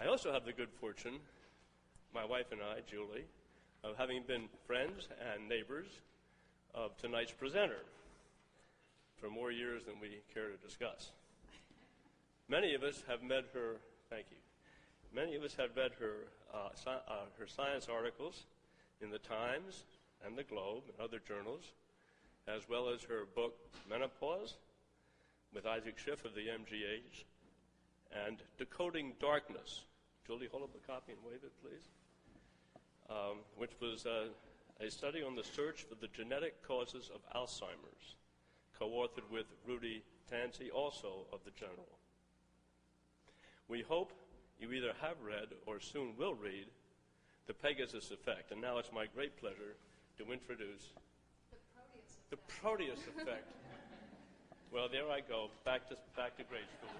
I also have the good fortune, my wife and I, Julie, of having been friends and neighbors of tonight's presenter for more years than we care to discuss. Many of us have met her, thank you, many of us have read her science articles in the Times and the Globe and other journals, as well as her book, Menopause, with Isaac Schiff of the MGH, and Decoding Darkness. Julie, hold up a copy and wave it, please. Which was a study on the search for the genetic causes of Alzheimer's, co-authored with Rudy Tansey, also of the General. We hope you either have read or soon will read The Pegasus Effect. And now it's my great pleasure to introduce The Proteus Effect. Well, there I go, back to grade school.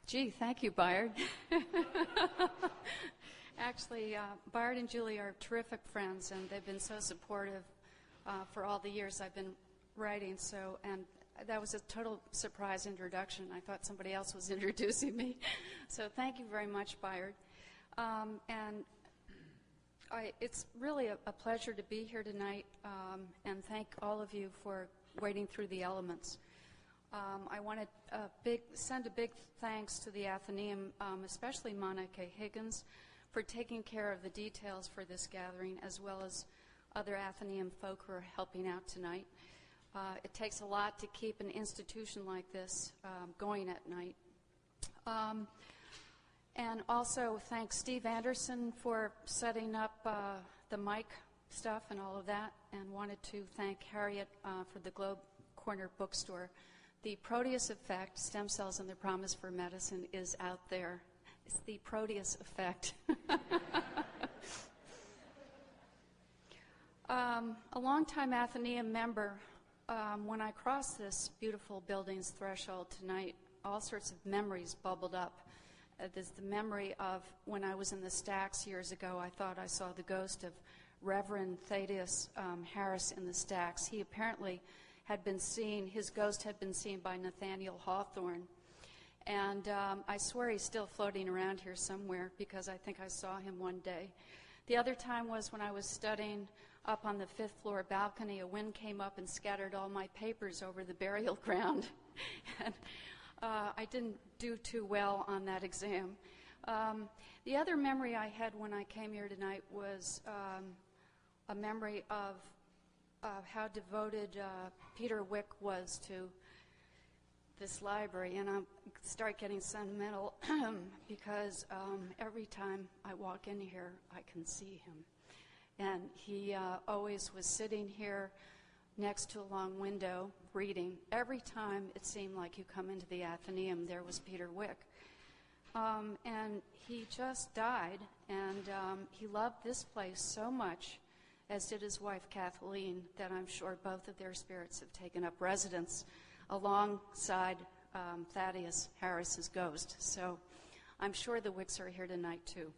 Gee, thank you, Bayard. Actually, Bayard and Julie are terrific friends, and they've been so supportive for all the years I've been writing. And that was a total surprise introduction. I thought somebody else was introducing me. So thank you very much, Bayard. It's really a pleasure to be here tonight, and thank all of you for wading through the elements. I want to send a big thanks to the Athenaeum, especially Monica Higgins, for taking care of the details for this gathering, as well as other Athenaeum folk who are helping out tonight. It takes a lot to keep an institution like this going at night. And also thank Steve Anderson for setting up the mic stuff and all of that, and wanted to thank Harriet for the Globe Corner bookstore. The Proteus Effect, Stem Cells and the Promise for Medicine, is out there. It's the Proteus Effect. A longtime Athenaeum member, when I crossed this beautiful building's threshold tonight, all sorts of memories bubbled up. There's the memory of when I was in the stacks years ago. I thought I saw the ghost of Reverend Thaddeus Harris in the stacks. He apparently had been seen, his ghost had been seen by Nathaniel Hawthorne. And I swear he's still floating around here somewhere, because I think I saw him one day. The other time was when I was studying up on the 5th floor balcony. A wind came up and scattered all my papers over the burial ground. And I didn't do too well on that exam. The other memory I had when I came here tonight was a memory of how devoted Peter Wick was to this library. And I start getting sentimental because every time I walk in here, I can see him. And he always was sitting here next to a long window reading. Every time it seemed like you come into the Athenaeum, there was Peter Wick. And he just died, and he loved this place so much, as did his wife Kathleen, that I'm sure both of their spirits have taken up residence alongside Thaddeus Harris's ghost. So I'm sure the Wicks are here tonight too.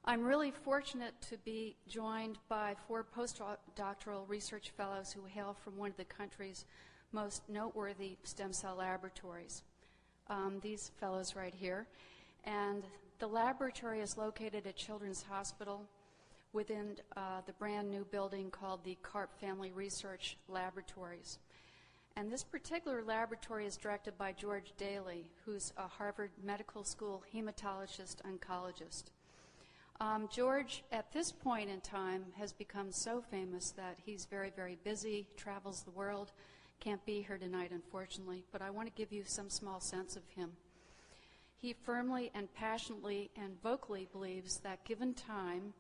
I'm really fortunate to be joined by 4 postdoctoral research fellows who hail from one of the country's most noteworthy stem cell laboratories. These fellows right here. And the laboratory is located at Children's Hospital within the brand new building called the Karp Family Research Laboratories. And this particular laboratory is directed by George Daley, who's a Harvard Medical School hematologist oncologist. George, at this point in time, has become so famous that he's very, very busy, travels the world, can't be here tonight, unfortunately, but I want to give you some small sense of him. He firmly and passionately and vocally believes that given time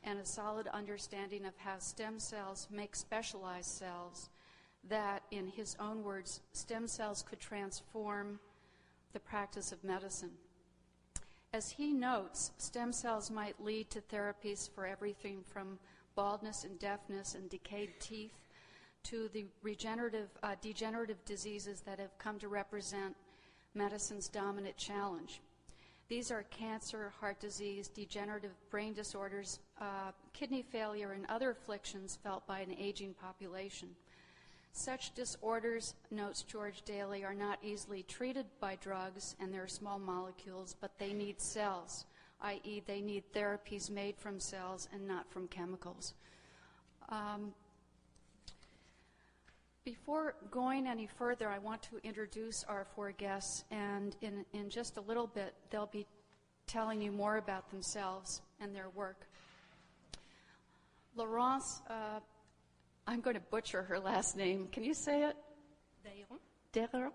and a solid understanding of how stem cells make specialized cells, that, in his own words, stem cells could transform the practice of medicine. As he notes, stem cells might lead to therapies for everything from baldness and deafness and decayed teeth to the degenerative diseases that have come to represent medicine's dominant challenge. These are cancer, heart disease, degenerative brain disorders, kidney failure, and other afflictions felt by an aging population. Such disorders, notes George Daley, are not easily treated by drugs and their small molecules, but they need cells, i.e. they need therapies made from cells and not from chemicals. Before going any further, I want to introduce our four guests, and in just a little bit, they'll be telling you more about themselves and their work. Laurence, I'm going to butcher her last name. Can you say it? Deron.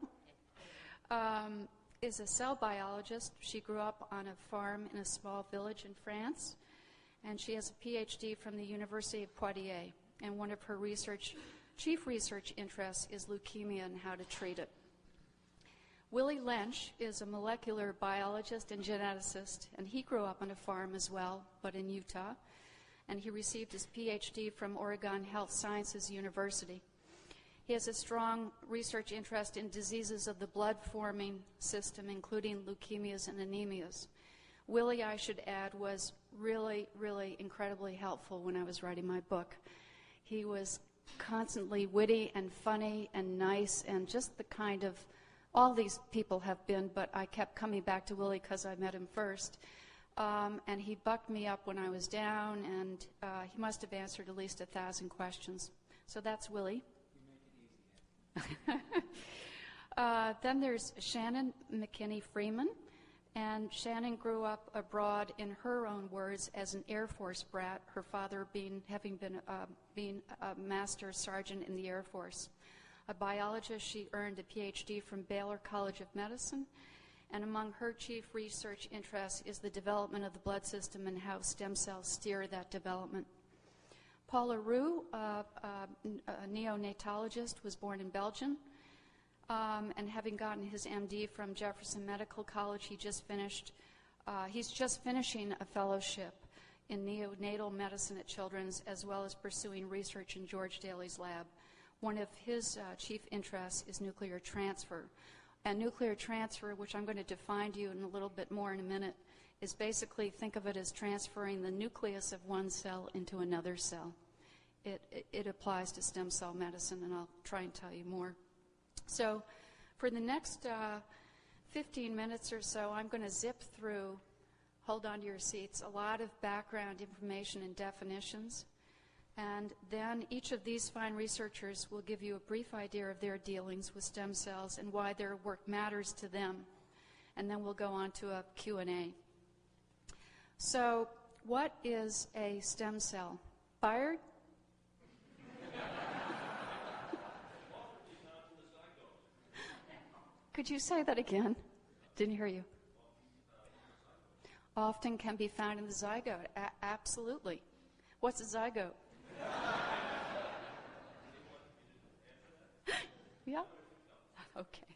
Is a cell biologist. She grew up on a farm in a small village in France, and she has a PhD from the University of Poitiers, and one of her chief research interests is leukemia and how to treat it. Willie Lensch is a molecular biologist and geneticist, and he grew up on a farm as well, but in Utah, and he received his PhD from Oregon Health Sciences University. He has a strong research interest in diseases of the blood-forming system, including leukemias and anemias. Willie, I should add, was really, really incredibly helpful when I was writing my book. He was constantly witty and funny and nice and just the kind of, all these people have been, but I kept coming back to Willie because I met him first. And he bucked me up when I was down, and he must have answered at least 1,000 questions. So that's Willie. You make it easy. Then there's Shannon McKinney Freeman. And Shannon grew up abroad, in her own words, as an Air Force brat, her father having been a master sergeant in the Air Force. A biologist, she earned a PhD from Baylor College of Medicine, and among her chief research interests is the development of the blood system and how stem cells steer that development. Paula Roux, a neonatologist, was born in Belgium. And having gotten his MD from Jefferson Medical College, he's just finishing a fellowship in neonatal medicine at Children's, as well as pursuing research in George Daley's lab. One of his chief interests is nuclear transfer. And nuclear transfer, which I'm going to define to you in a little bit more in a minute, is basically, think of it as transferring the nucleus of one cell into another cell. It applies to stem cell medicine, and I'll try and tell you more. So for the next 15 minutes or so, I'm going to zip through, hold on to your seats, a lot of background information and definitions. And then each of these fine researchers will give you a brief idea of their dealings with stem cells and why their work matters to them. And then we'll go on to a Q&A. So what is a stem cell? Fired? Could you say that again? Didn't hear you. Often can be found in the zygote. Absolutely. What's a zygote? Yeah? Okay.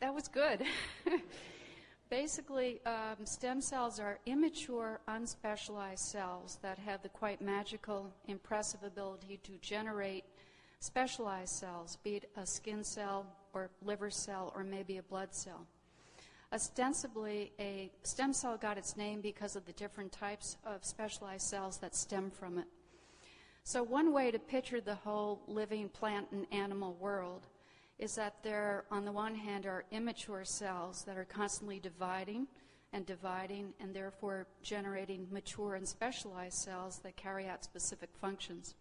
That was good. Basically, stem cells are immature, unspecialized cells that have the quite magical, impressive ability to generate specialized cells, be it a skin cell or liver cell or maybe a blood cell. Ostensibly, a stem cell got its name because of the different types of specialized cells that stem from it. So one way to picture the whole living plant and animal world is that there, on the one hand, are immature cells that are constantly dividing and therefore generating mature and specialized cells that carry out specific functions.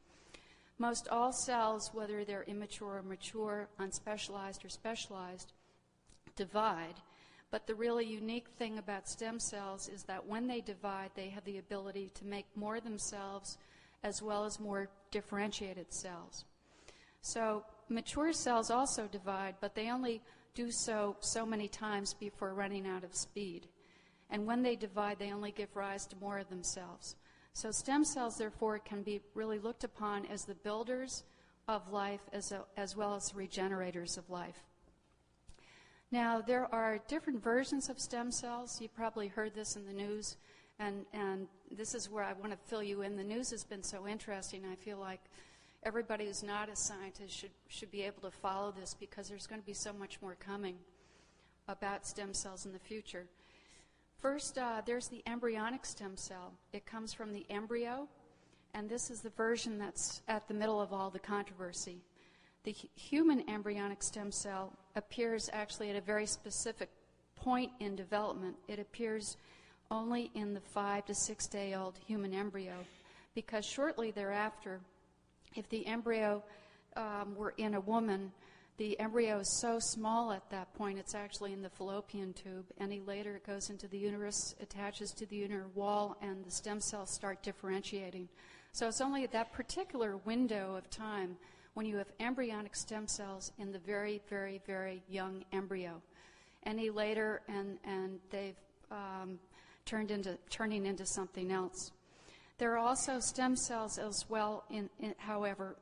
Most all cells, whether they're immature or mature, unspecialized or specialized, divide. But the really unique thing about stem cells is that when they divide, they have the ability to make more themselves as well as more differentiated cells. So mature cells also divide, but they only do so many times before running out of speed. And when they divide, they only give rise to more of themselves. So stem cells, therefore, can be really looked upon as the builders of life as well as regenerators of life. Now, there are different versions of stem cells. You probably heard this in the news, and this is where I want to fill you in. The news has been so interesting. I feel like everybody who's not a scientist should be able to follow this because there's going to be so much more coming. about stem cells in the future. First, there's the embryonic stem cell. It comes from the embryo, and this is the version that's at the middle of all the controversy. The human embryonic stem cell appears actually at a very specific point in development. It appears only in the 5 to 6 day old human embryo, because shortly thereafter, if the embryo were in a woman, the embryo is so small at that point, it's actually in the fallopian tube. Any later, it goes into the uterus, attaches to the uterine wall, and the stem cells start differentiating. So it's only at that particular window of time when you have embryonic stem cells in the very, very, very young embryo. Any later, and they've turning into something else. There are also stem cells as well, however,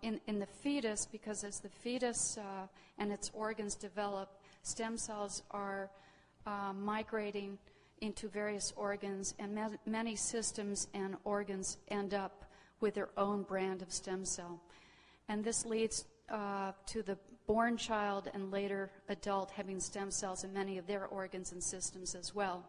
in the fetus, because as the fetus and its organs develop, stem cells are migrating into various organs, and many systems and organs end up with their own brand of stem cell. And this leads to the born child and later adult having stem cells in many of their organs and systems as well.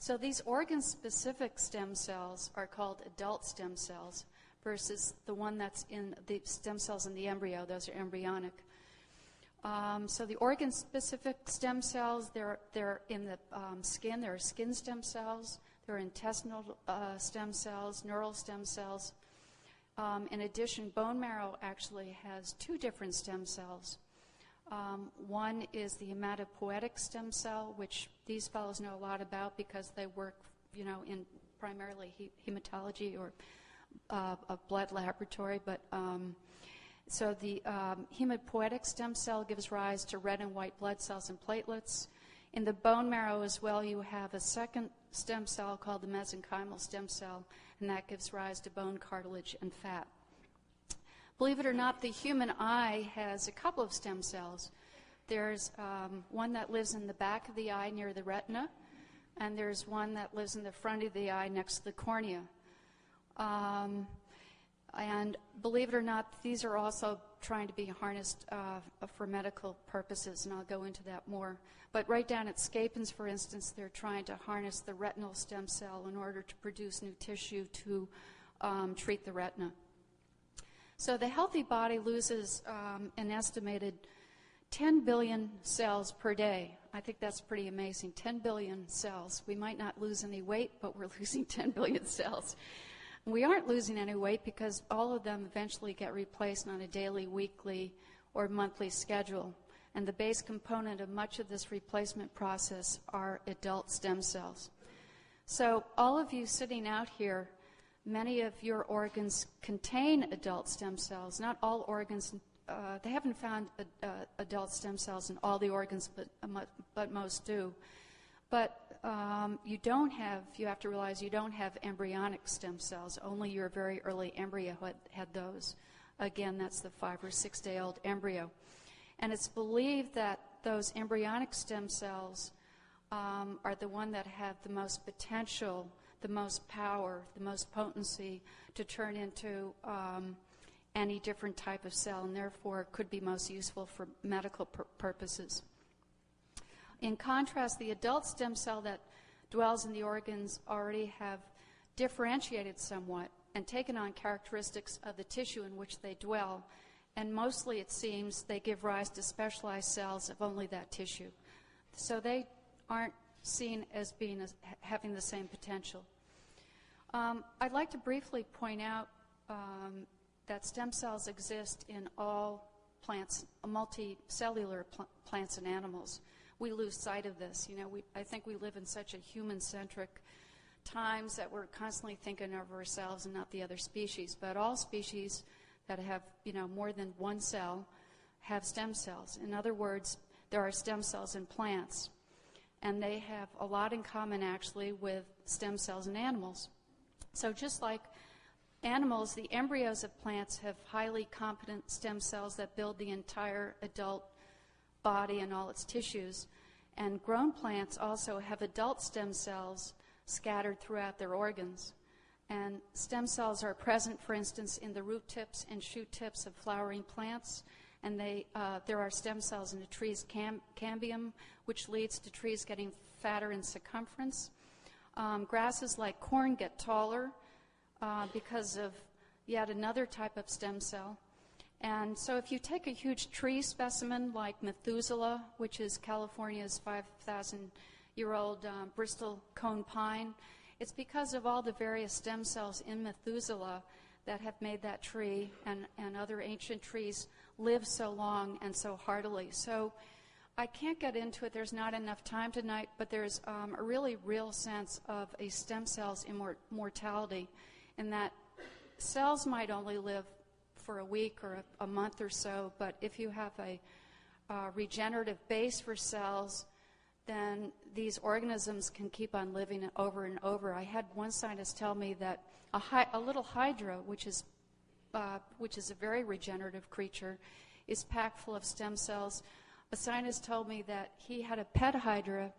So these organ-specific stem cells are called adult stem cells, versus the one that's in the stem cells in the embryo. Those are embryonic. So the organ-specific stem cells, they're in the skin. There are skin stem cells. There are intestinal stem cells, neural stem cells. In addition, bone marrow actually has 2 different stem cells. One is the hematopoietic stem cell, which these fellows know a lot about because they work, in primarily hematology or a blood laboratory. But so the hematopoietic stem cell gives rise to red and white blood cells and platelets. In the bone marrow as well, you have a second stem cell called the mesenchymal stem cell, and that gives rise to bone cartilage and fat. Believe it or not, the human eye has a couple of stem cells. There's one that lives in the back of the eye near the retina, and there's one that lives in the front of the eye next to the cornea. And believe it or not, these are also trying to be harnessed for medical purposes, and I'll go into that more. But right down at Scapins, for instance, they're trying to harness the retinal stem cell in order to produce new tissue to treat the retina. So the healthy body loses an estimated 10 billion cells per day. I think that's pretty amazing, 10 billion cells. We might not lose any weight, but we're losing 10 billion cells. We aren't losing any weight because all of them eventually get replaced on a daily, weekly, or monthly schedule. And the base component of much of this replacement process are adult stem cells. So all of you sitting out here, many of your organs contain adult stem cells. Not all organs, they haven't found adult stem cells in all the organs, but most do. But you have to realize you don't have embryonic stem cells. Only your very early embryo had those. Again, that's the 5 or 6 day old embryo. And it's believed that those embryonic stem cells are the one that have the most potential, the most power, the most potency to turn into any different type of cell, and therefore could be most useful for medical purposes. In contrast, the adult stem cell that dwells in the organs already have differentiated somewhat and taken on characteristics of the tissue in which they dwell, and mostly, it seems, they give rise to specialized cells of only that tissue. So they aren't seen as having the same potential. I'd like to briefly point out that stem cells exist in all plants, multicellular plants and animals. We lose sight of this. I think we live in such a human-centric times that we're constantly thinking of ourselves and not the other species. But all species that have, more than one cell have stem cells. In other words, there are stem cells in plants. And they have a lot in common, actually, with stem cells in animals. So just like animals, the embryos of plants have highly competent stem cells that build the entire adult body and all its tissues. And grown plants also have adult stem cells scattered throughout their organs. And stem cells are present, for instance, in the root tips and shoot tips of flowering plants, and there are stem cells in the tree's cambium, which leads to trees getting fatter in circumference. Grasses like corn get taller because of yet another type of stem cell. And so if you take a huge tree specimen like Methuselah, which is California's 5,000-year-old Bristol cone pine, it's because of all the various stem cells in Methuselah that have made that tree and other ancient trees live so long and so heartily. So I can't get into it. There's not enough time tonight, but there's a really real sense of a stem cell's immortality in that cells might only live for a week or a month or so, but if you have a regenerative base for cells, then these organisms can keep on living over and over. I had one scientist tell me that a little hydra, which is a very regenerative creature, is packed full of stem cells. A scientist told me that he had a pet hydra,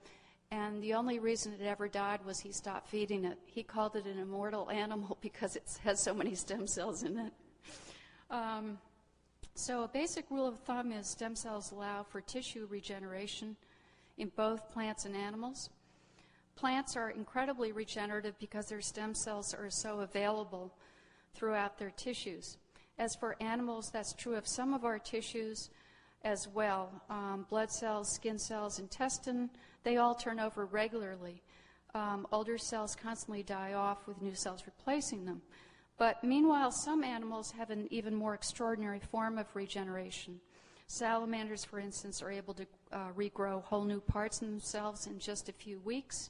and the only reason it ever died was he stopped feeding it. He called it an immortal animal because it has so many stem cells in it. So a basic rule of thumb is stem cells allow for tissue regeneration in both plants and animals. Plants are incredibly regenerative because their stem cells are so available throughout their tissues. As for animals, that's true of some of our tissues as well. Blood cells, skin cells, intestine, they all turn over regularly. Older cells constantly die off with new cells replacing them. But meanwhile, some animals have an even more extraordinary form of regeneration. Salamanders, for instance, are able to regrow whole new parts of themselves in just a few weeks.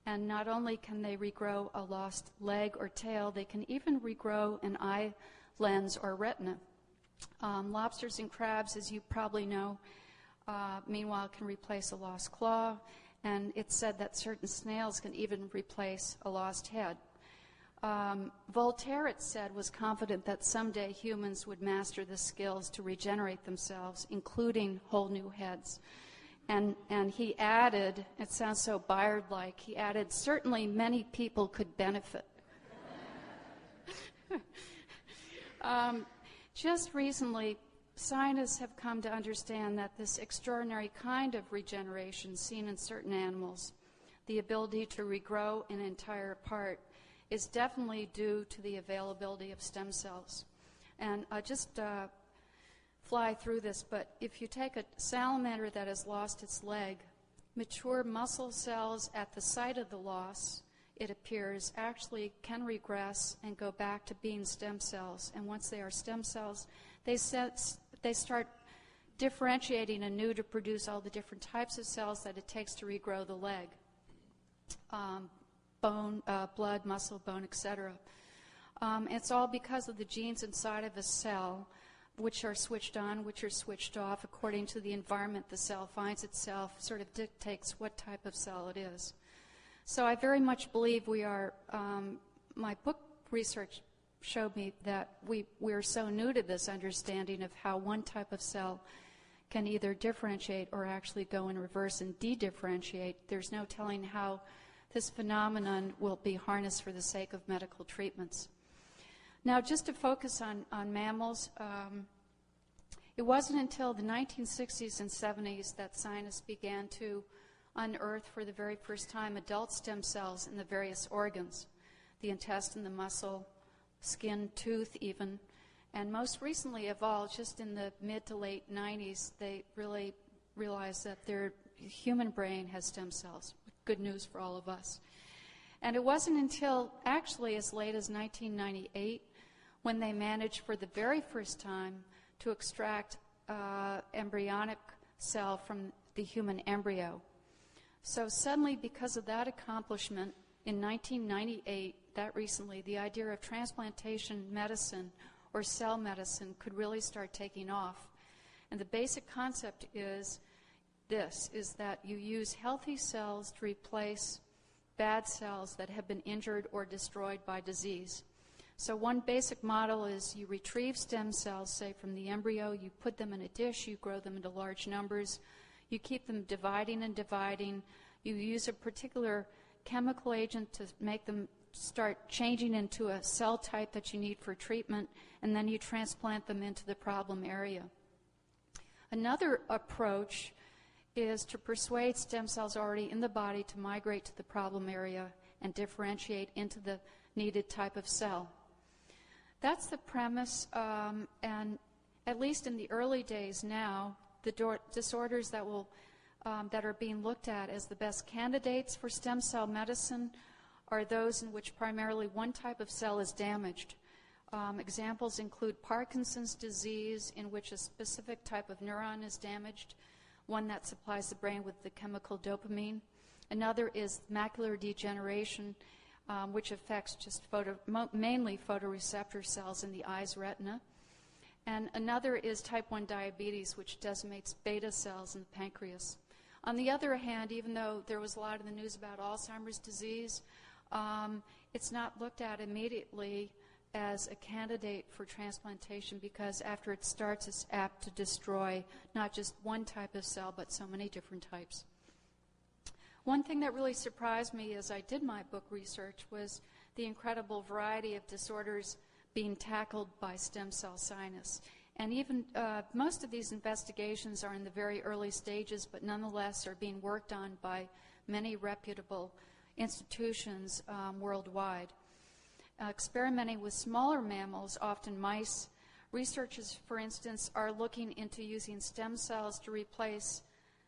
And not only can they regrow a lost leg or tail, they can even regrow an eye lens or retina. Lobsters and crabs, as you probably know, meanwhile, can replace a lost claw. And it's said that certain snails can even replace a lost head. Voltaire, it said, was confident that someday humans would master the skills to regenerate themselves, including whole new heads. And he added, it sounds so Bayard-like, he added, certainly many people could benefit. Just recently, scientists have come to understand that this extraordinary kind of regeneration seen in certain animals, the ability to regrow an entire part, is definitely due to the availability of stem cells. And I just fly through this, but if you take a salamander that has lost its leg, mature muscle cells at the site of the loss, it appears, actually can regress and go back to being stem cells. And once they are stem cells, they start differentiating anew to produce all the different types of cells that it takes to regrow the leg. Bone, blood, muscle, bone, etc. It's all because of the genes inside of a cell, which are switched on, which are switched off according to the environment the cell finds itself, sort of dictates what type of cell it is. So I very much believe we are, my book research showed me that we're so new to this understanding of how one type of cell can either differentiate or actually go in reverse and de-differentiate. There's no telling how this phenomenon will be harnessed for the sake of medical treatments. Now, just to focus on mammals, it wasn't until the 1960s and 70s that scientists began to unearth for the very first time adult stem cells in the various organs, the intestine, the muscle, skin, tooth even, and most recently of all, just in the mid to late 90s, they really realized that their human brain has stem cells. Good news for all of us. And it wasn't until actually as late as 1998 when they managed for the very first time to extract embryonic cell from the human embryo. So suddenly, because of that accomplishment, in 1998, that recently, the idea of transplantation medicine or cell medicine could really start taking off. And the basic concept is this, is that you use healthy cells to replace bad cells that have been injured or destroyed by disease. So one basic model is you retrieve stem cells, say from the embryo, you put them in a dish, you grow them into large numbers, you keep them dividing and dividing, you use a particular chemical agent to make them start changing into a cell type that you need for treatment, and then you transplant them into the problem area. Another approach is to persuade stem cells already in the body to migrate to the problem area and differentiate into the needed type of cell. That's the premise, and at least in the early days now, the disorders that are being looked at as the best candidates for stem cell medicine are those in which primarily one type of cell is damaged. Examples include Parkinson's disease, in which a specific type of neuron is damaged, one that supplies the brain with the chemical dopamine. Another is macular degeneration, which affects just mainly photoreceptor cells in the eye's retina. And another is type 1 diabetes, which decimates beta cells in the pancreas. On the other hand, even though there was a lot in the news about Alzheimer's disease, it's not looked at immediately as a candidate for transplantation, because after it starts, it's apt to destroy not just one type of cell, but so many different types. One thing that really surprised me as I did my book research was the incredible variety of disorders being tackled by stem cell scientists. And even most of these investigations are in the very early stages, but nonetheless are being worked on by many reputable institutions worldwide. Experimenting with smaller mammals, often mice, researchers, for instance, are looking into using stem cells to replace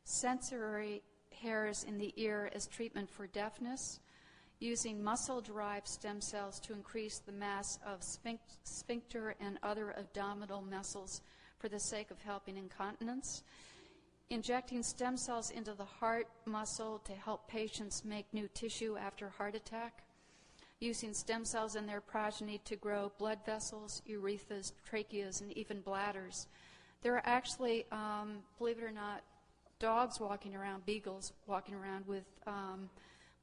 sensory hairs in the ear as treatment for deafness, using muscle-derived stem cells to increase the mass of sphincter and other abdominal muscles for the sake of helping incontinence, injecting stem cells into the heart muscle to help patients make new tissue after heart attack, using stem cells in their progeny to grow blood vessels, urethras, tracheas, and even bladders. There are actually, believe it or not, dogs walking around, beagles walking around with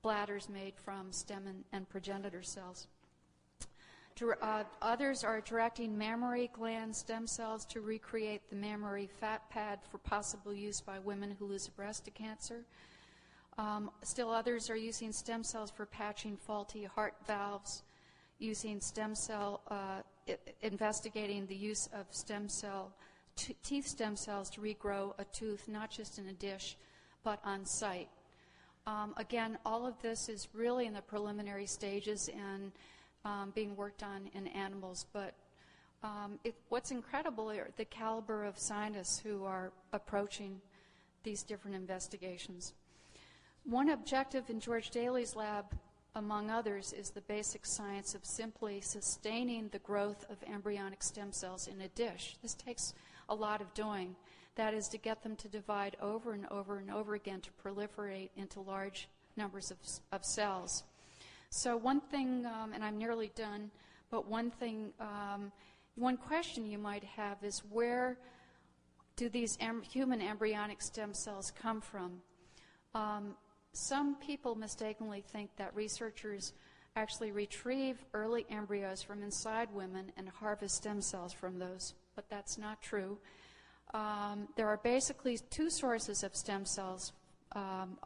bladders made from stem and progenitor cells. Others are directing mammary gland stem cells to recreate the mammary fat pad for possible use by women who lose a breast to cancer. Still others are using stem cells for patching faulty heart valves, using stem cell, investigating the use of stem cell, teeth stem cells to regrow a tooth, not just in a dish, but on site. Again, all of this is really in the preliminary stages and being worked on in animals, but what's incredible are the caliber of scientists who are approaching these different investigations. One objective in George Daley's lab, among others, is the basic science of simply sustaining the growth of embryonic stem cells in a dish. This takes a lot of doing. That is, to get them to divide over and over and over again to proliferate into large numbers of cells. So one thing, and I'm nearly done, but one thing, one question you might have is, where do these human embryonic stem cells come from? Some people mistakenly think that researchers actually retrieve early embryos from inside women and harvest stem cells from those, but that's not true. There are basically two sources of stem cells from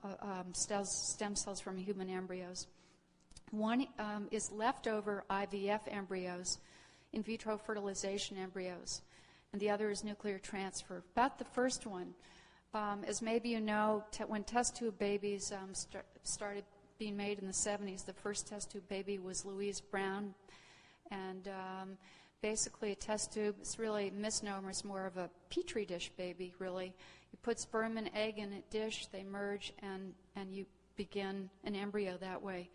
human embryos. One is leftover IVF embryos, in vitro fertilization embryos, and the other is nuclear transfer. About the first one, as maybe you know, when test tube babies started being made in the 70s, the first test tube baby was Louise Brown, and basically a test tube is really a misnomer. It's more of a petri dish baby, really. You put sperm and egg in a dish, they merge, and you begin an embryo that way.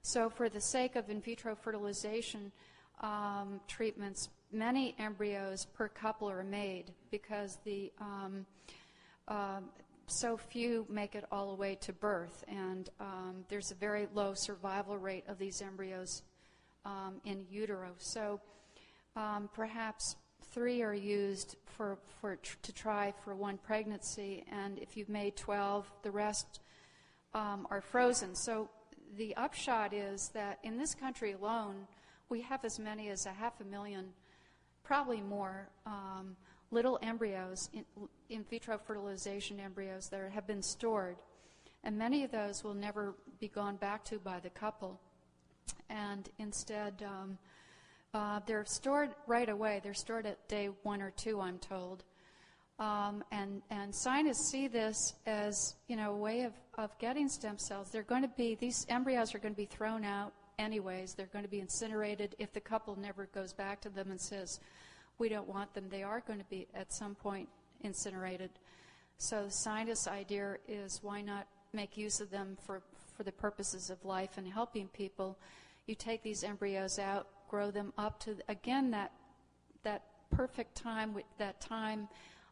So for the sake of in vitro fertilization treatments, many embryos per couple are made because so few make it all the way to birth, and there's a very low survival rate of these embryos in utero. So perhaps 3 are used to try for one pregnancy, and if you've made 12, the rest are frozen. So the upshot is that in this country alone, we have as many as 500,000, probably more, little embryos, in vitro fertilization embryos that have been stored. And many of those will never be gone back to by the couple. And instead, they're stored right away. They're stored at day 1 or 2, I'm told. And scientists see this as, a way of getting stem cells. These embryos are going to be thrown out anyways. They're going to be incinerated. If the couple never goes back to them and says, we don't want them, they are going to be at some point incinerated. So the scientist's idea is, why not make use of them for the purposes of life and helping people? You take these embryos out, grow them up to, again, that perfect time, that time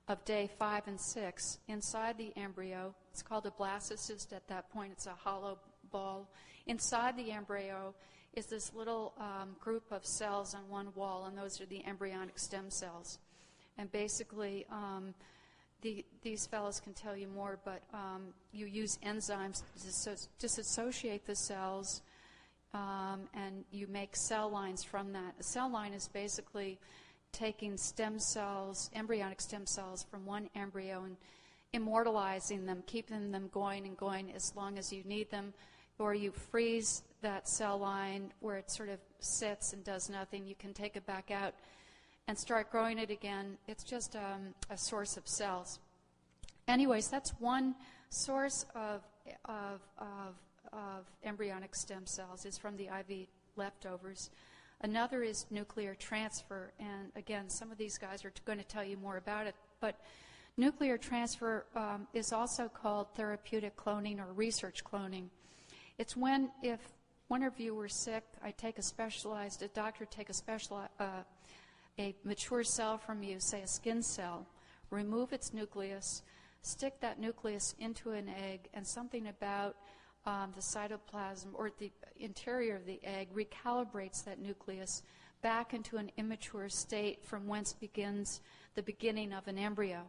of day 5 and 6 inside the embryo. It's called a blastocyst at that point. It's a hollow ball. Inside the embryo is this little group of cells on one wall, and those are the embryonic stem cells. And basically, these fellows can tell you more, but you use enzymes to disassociate the cells, and you make cell lines from that. A cell line is basically taking stem cells, embryonic stem cells from one embryo and immortalizing them, keeping them going and going as long as you need them, or you freeze that cell line where it sort of sits and does nothing. You can take it back out and start growing it again. It's just a source of cells. Anyways, that's one source of embryonic stem cells, is from the IV leftovers. Another is nuclear transfer, and again, some of these guys are going to tell you more about it, but nuclear transfer is also called therapeutic cloning or research cloning. It's when, if one of you were sick, a doctor take a mature cell from you, say a skin cell, remove its nucleus, stick that nucleus into an egg, and something about the cytoplasm or the interior of the egg recalibrates that nucleus back into an immature state from whence begins the beginning of an embryo.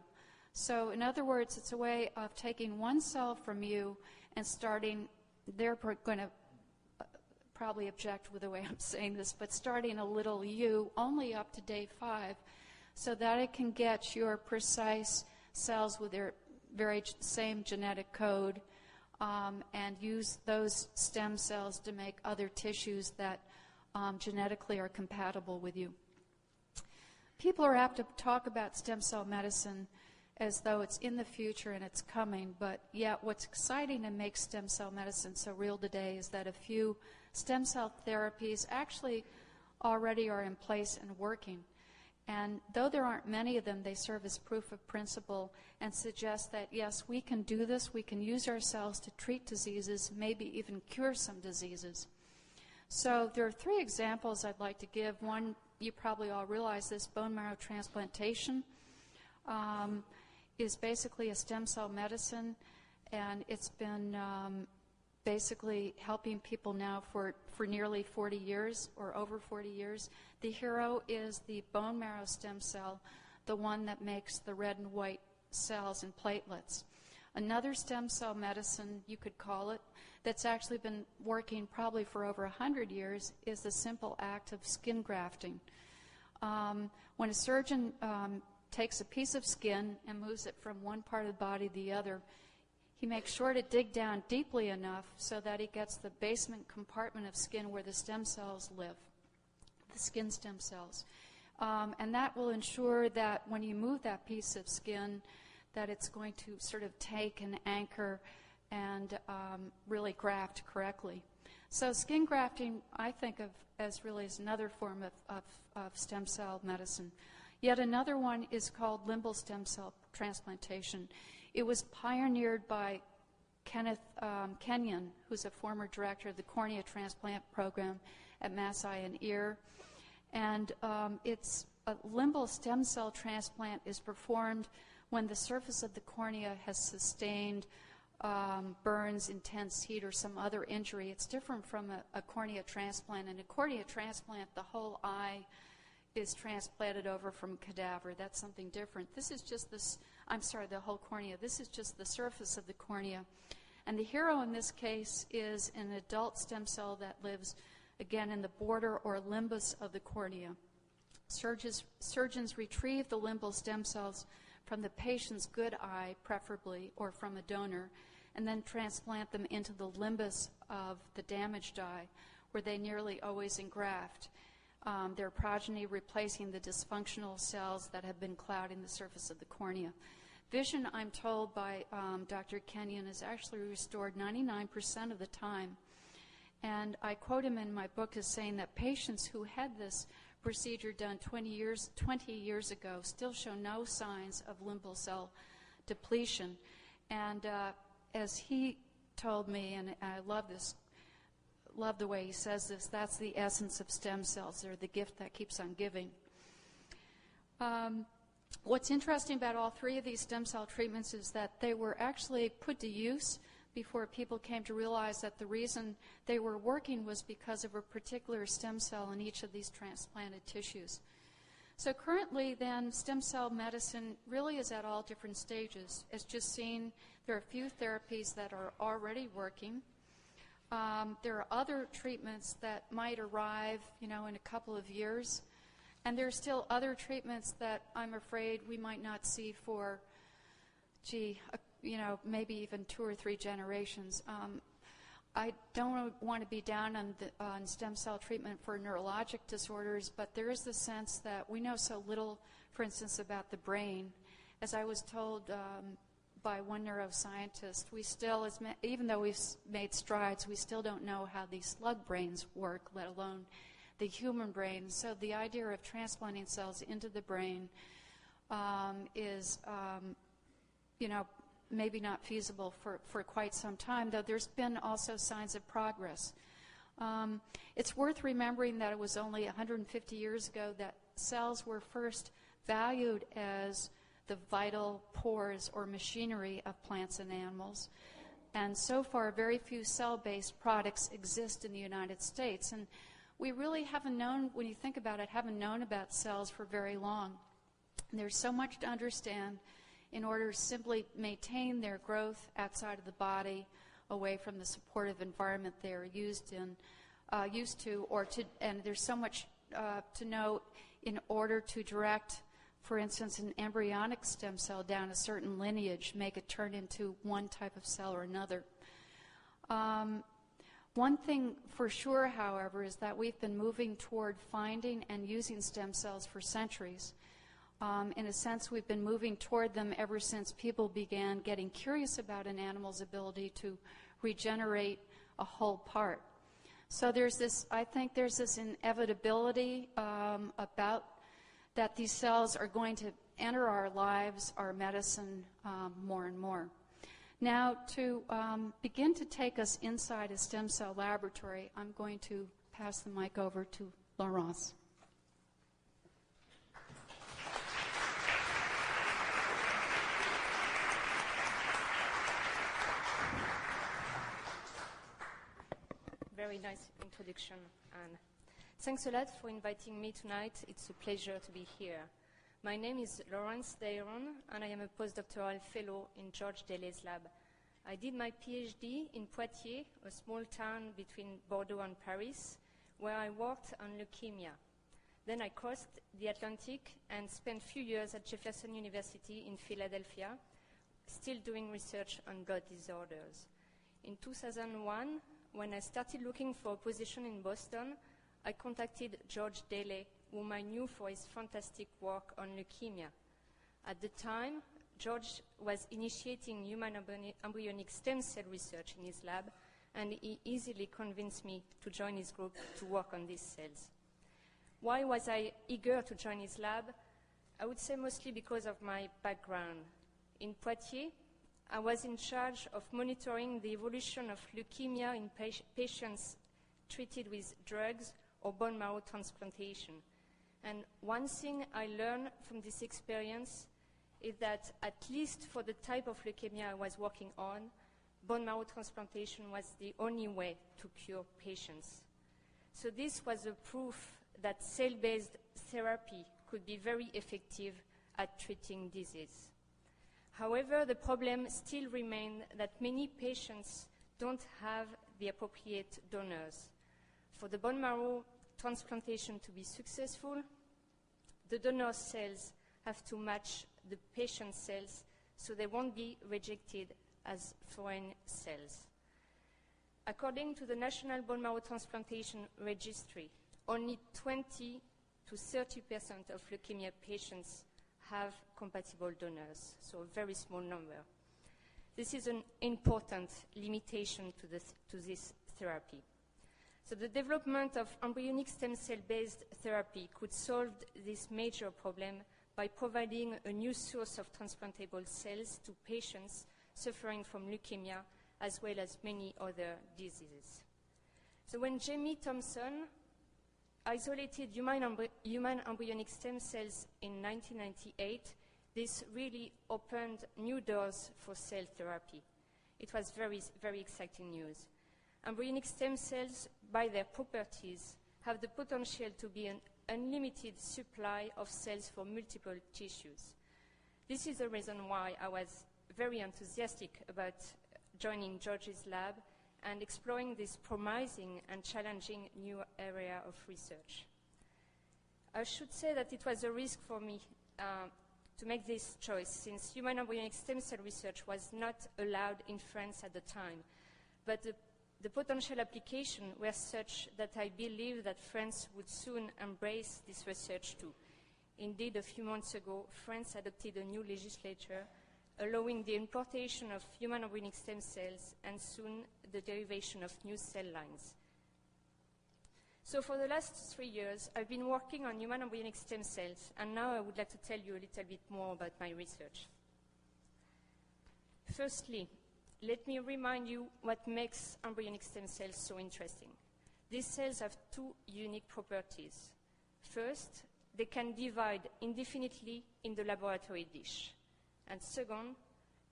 So in other words, it's a way of taking one cell from you and starting, they're going to probably object with the way I'm saying this, but starting a little you only up to day 5 so that it can get your precise cells with their very same genetic code, and use those stem cells to make other tissues that genetically are compatible with you. People are apt to talk about stem cell medicine as though it's in the future and it's coming, but yet what's exciting and makes stem cell medicine so real today is that a few stem cell therapies actually already are in place and working. And though there aren't many of them, they serve as proof of principle and suggest that, yes, we can do this. We can use our cells to treat diseases, maybe even cure some diseases. So there are 3 examples I'd like to give. One, you probably all realize this, bone marrow transplantation is basically a stem cell medicine, and it's been basically helping people now for nearly 40 years or over 40 years. The hero is the bone marrow stem cell, the one that makes the red and white cells and platelets. Another stem cell medicine, you could call it, that's actually been working probably for over 100 years is the simple act of skin grafting. When a surgeon takes a piece of skin and moves it from one part of the body to the other, he makes sure to dig down deeply enough so that he gets the basement compartment of skin where the stem cells live, the skin stem cells. And that will ensure that when you move that piece of skin, that it's going to sort of take and anchor and really graft correctly. So skin grafting, I think of as really as another form of stem cell medicine. Yet another one is called limbal stem cell transplantation. It was pioneered by Kenneth Kenyon, who's a former director of the cornea transplant program at Mass Eye and Ear. And it's a limbal stem cell transplant is performed when the surface of the cornea has sustained burns, intense heat, or some other injury. It's different from a cornea transplant. In a cornea transplant, the whole eye is transplanted over from cadaver. That's something different. This is just this, the whole cornea. This is just the surface of the cornea. And the hero in this case is an adult stem cell that lives, again, in the border or limbus of the cornea. Surgeons retrieve the limbal stem cells from the patient's good eye, preferably, or from a donor, and then transplant them into the limbus of the damaged eye, where they nearly always engraft. their progeny replacing the dysfunctional cells that have been clouding the surface of the cornea. Vision, I'm told by Dr. Kenyon, is actually restored 99% of the time. And I quote him in my book as saying that patients who had this procedure done 20 years ago still show no signs of limbal cell depletion. And as he told me, and I love the way he says this, that's the essence of stem cells. They're the gift that keeps on giving. What's interesting about all three of these stem cell treatments is that they were actually put to use before people came to realize that the reason they were working was because of a particular stem cell in each of these transplanted tissues. So currently then, stem cell medicine really is at all different stages. It's just seen there are a few therapies that are already working. There are other treatments that might arrive, in a couple of years. And there are still other treatments that I'm afraid we might not see for, maybe even 2 or 3 generations. I don't want to be down on stem cell treatment for neurologic disorders, but there is the sense that we know so little, for instance, about the brain. As I was told by one neuroscientist, we still, even though we've made strides, we still don't know how these slug brains work, let alone the human brain. So the idea of transplanting cells into the brain is, maybe not feasible for quite some time, though there's been also signs of progress. It's worth remembering that it was only 150 years ago that cells were first valued as the vital pores or machinery of plants and animals. And so far, very few cell-based products exist in the United States. And we really haven't known, when you think about it, haven't known about cells for very long. And there's so much to understand in order to simply maintain their growth outside of the body, away from the supportive environment they're used to, and there's so much to know in order to direct, for instance, an embryonic stem cell down a certain lineage, make it turn into one type of cell or another. One thing for sure, however, is that we've been moving toward finding and using stem cells for centuries. In a sense, we've been moving toward them ever since people began getting curious about an animal's ability to regenerate a whole part. So I think there's this inevitability about that these cells are going to enter our lives, our medicine, more and more. Now, to begin to take us inside a stem cell laboratory, I'm going to pass the mic over to Laurence. Very nice introduction, Anne. Thanks a lot for inviting me tonight. It's a pleasure to be here. My name is Laurence Dayron, and I am a postdoctoral fellow in George Daley's lab. I did my PhD in Poitiers, a small town between Bordeaux and Paris, where I worked on leukemia. Then I crossed the Atlantic and spent a few years at Jefferson University in Philadelphia, still doing research on blood disorders. In 2001, when I started looking for a position in Boston, I contacted George Daley, whom I knew for his fantastic work on leukemia. At the time, George was initiating human embryonic stem cell research in his lab, and he easily convinced me to join his group to work on these cells. Why was I eager to join his lab? I would say mostly because of my background. In Poitiers, I was in charge of monitoring the evolution of leukemia in patients treated with drugs or bone marrow transplantation. And one thing I learned from this experience is that, at least for the type of leukemia I was working on, bone marrow transplantation was the only way to cure patients. So this was a proof that cell-based therapy could be very effective at treating disease. However, the problem still remains that many patients don't have the appropriate donors. For the bone marrow transplantation to be successful, the donor cells have to match the patient cells so they won't be rejected as foreign cells. According to the National Bone Marrow Transplantation Registry, only 20 to 30% of leukemia patients have compatible donors, so a very small number. This is an important limitation to this therapy. So the development of embryonic stem cell-based therapy could solve this major problem by providing a new source of transplantable cells to patients suffering from leukemia, as well as many other diseases. So when Jamie Thompson isolated human embryonic stem cells in 1998, this really opened new doors for cell therapy. It was very, very exciting news. Embryonic stem cells, by their properties, have the potential to be an unlimited supply of cells for multiple tissues. This is the reason why I was very enthusiastic about joining George's lab and exploring this promising and challenging new area of research. I should say that it was a risk for me to make this choice, since human embryonic stem cell research was not allowed in France at the time. But the potential applications were such that I believe that France would soon embrace this research too. Indeed, a few months ago, France adopted a new legislature allowing the importation of human embryonic stem cells and soon the derivation of new cell lines. So for the last 3 years, I've been working on human embryonic stem cells, and now I would like to tell you a little bit more about my research. Firstly, let me remind you what makes embryonic stem cells so interesting. These cells have two unique properties. First, they can divide indefinitely in the laboratory dish. And second,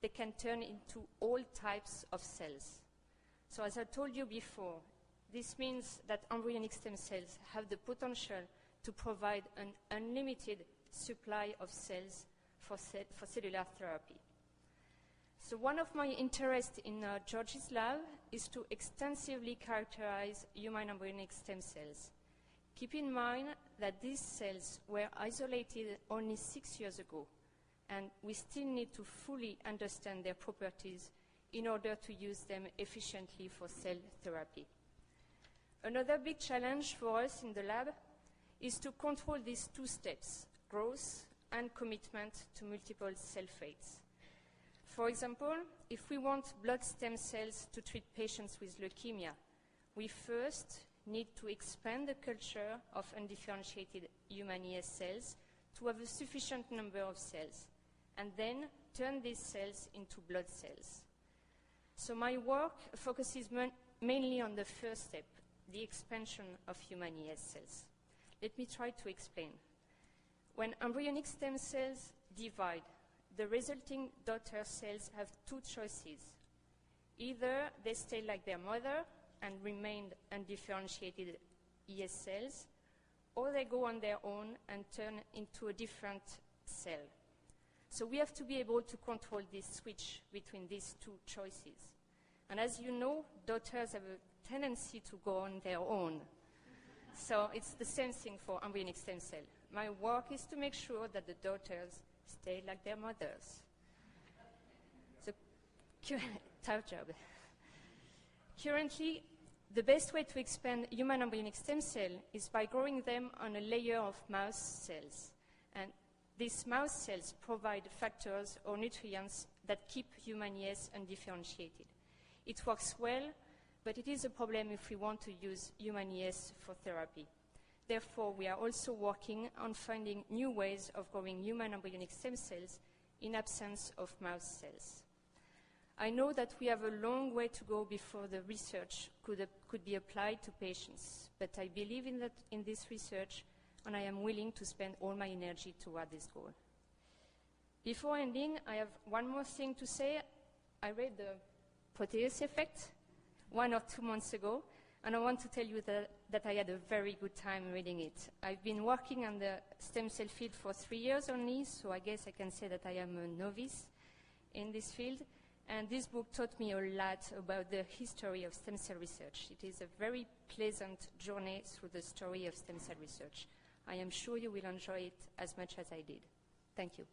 they can turn into all types of cells. So as I told you before, this means that embryonic stem cells have the potential to provide an unlimited supply of cells for cellular therapy. So one of my interests in George's lab is to extensively characterize human embryonic stem cells. Keep in mind that these cells were isolated only 6 years ago, and we still need to fully understand their properties in order to use them efficiently for cell therapy. Another big challenge for us in the lab is to control these two steps, growth and commitment to multiple cell fates. For example, if we want blood stem cells to treat patients with leukemia, we first need to expand the culture of undifferentiated human ES cells to have a sufficient number of cells, and then turn these cells into blood cells. So my work focuses mainly on the first step, the expansion of human ES cells. Let me try to explain. When embryonic stem cells divide, the resulting daughter cells have two choices. Either they stay like their mother and remain undifferentiated ES cells, or they go on their own and turn into a different cell. So we have to be able to control this switch between these two choices. And as you know, daughters have a tendency to go on their own. So it's the same thing for embryonic stem cell. My work is to make sure that the daughters stay like their mothers. So, tough job. Currently, the best way to expand human embryonic stem cell is by growing them on a layer of mouse cells. And these mouse cells provide factors or nutrients that keep human ES undifferentiated. It works well, but it is a problem if we want to use human ES for therapy. Therefore, we are also working on finding new ways of growing human embryonic stem cells in absence of mouse cells. I know that we have a long way to go before the research could be applied to patients, but I believe in this research, and I am willing to spend all my energy toward this goal. Before ending, I have one more thing to say. I read the Proteus Effect 1 or 2 months ago, and I want to tell you that I had a very good time reading it. I've been working on the stem cell field for 3 years only, so I guess I can say that I am a novice in this field. And this book taught me a lot about the history of stem cell research. It is a very pleasant journey through the story of stem cell research. I am sure you will enjoy it as much as I did. Thank you.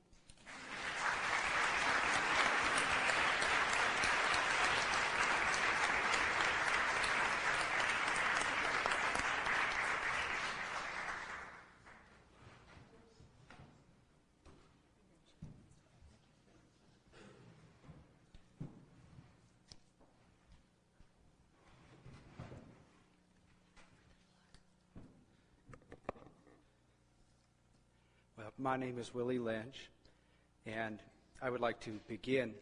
My name is Willie Lynch, and I would like to begin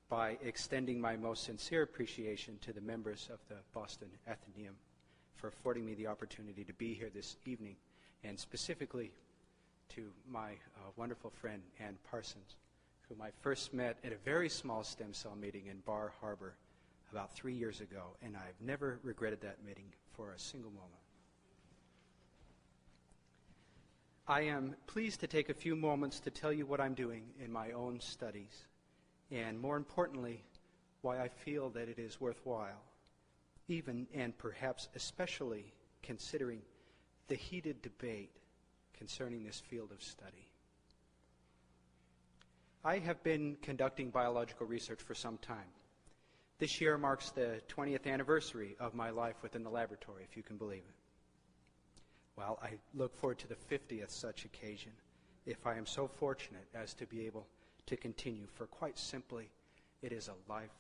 by extending my most sincere appreciation to the members of the Boston Athenaeum for affording me the opportunity to be here this evening, and specifically to my wonderful friend Ann Parsons, whom I first met at a very small stem cell meeting in Bar Harbor about 3 years ago, and I've never regretted that meeting for a single moment. I am pleased to take a few moments to tell you what I'm doing in my own studies, and more importantly, why I feel that it is worthwhile, even and perhaps especially considering the heated debate concerning this field of study. I have been conducting biological research for some time. This year marks the 20th anniversary of my life within the laboratory, if you can believe it. Well, I look forward to the 50th such occasion, if I am so fortunate as to be able to continue, for quite simply, it is a life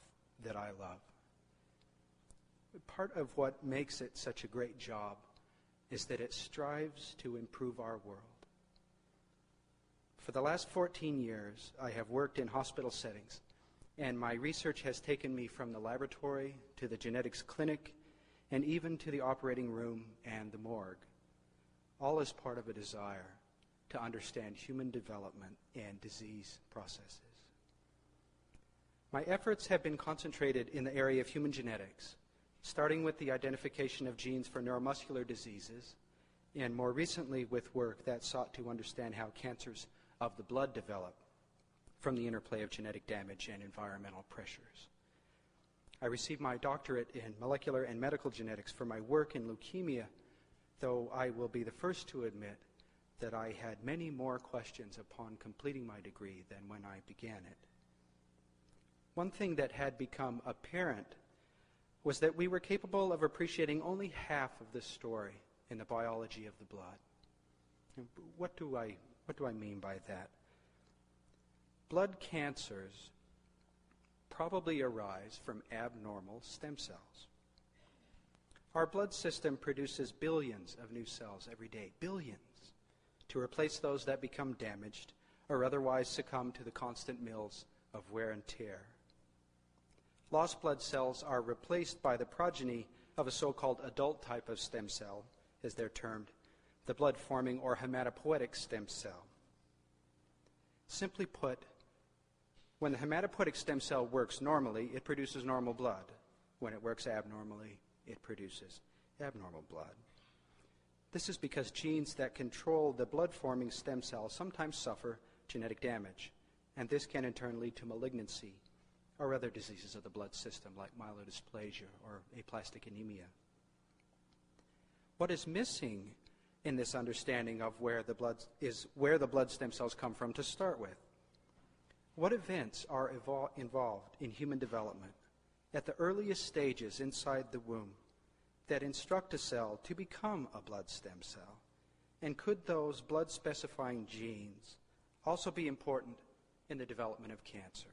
that I love. Part of what makes it such a great job is that it strives to improve our world. For the last 14 years, I have worked in hospital settings, and my research has taken me from the laboratory to the genetics clinic and even to the operating room and the morgue, all as part of a desire to understand human development and disease processes. My efforts have been concentrated in the area of human genetics, starting with the identification of genes for neuromuscular diseases, and more recently with work that sought to understand how cancers of the blood develop from the interplay of genetic damage and environmental pressures. I received my doctorate in molecular and medical genetics for my work in leukemia, though I will be the first to admit that I had many more questions upon completing my degree than when I began it. One thing that had become apparent was that we were capable of appreciating only half of the story in the biology of the blood. And what do I mean by that? Blood cancers probably arise from abnormal stem cells. Our blood system produces billions of new cells every day, billions, to replace those that become damaged or otherwise succumb to the constant mills of wear and tear. Lost blood cells are replaced by the progeny of a so-called adult type of stem cell, as they're termed, the blood-forming or hematopoietic stem cell. Simply put, when the hematopoietic stem cell works normally, it produces normal blood. When it works abnormally, it produces abnormal blood. This is because genes that control the blood-forming stem cell sometimes suffer genetic damage, and this can in turn lead to malignancy or other diseases of the blood system like myelodysplasia or aplastic anemia. What is missing in this understanding of where the blood stem cells come from to start with? What events are involved in human development at the earliest stages inside the womb that instruct a cell to become a blood stem cell? And could those blood-specifying genes also be important in the development of cancer?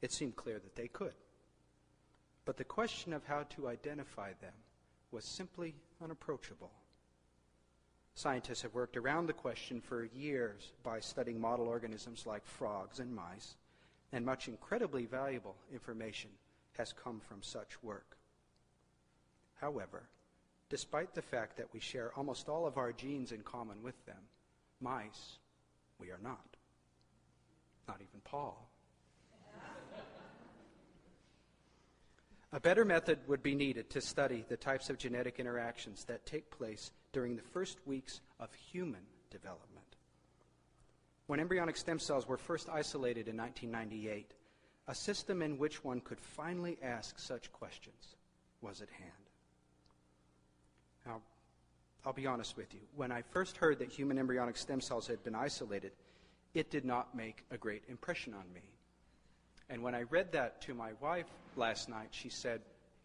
It seemed clear that they could. But the question of how to identify them was simply unapproachable. Scientists have worked around the question for years by studying model organisms like frogs and mice, and much incredibly valuable information has come from such work. However, despite the fact that we share almost all of our genes in common with them, mice, we are not. Not even Paul. A better method would be needed to study the types of genetic interactions that take place during the first weeks of human development. When embryonic stem cells were first isolated in 1998, a system in which one could finally ask such questions was at hand. Now, I'll be honest with you. When I first heard that human embryonic stem cells had been isolated, it did not make a great impression on me. And when I read that to my wife last night, she said,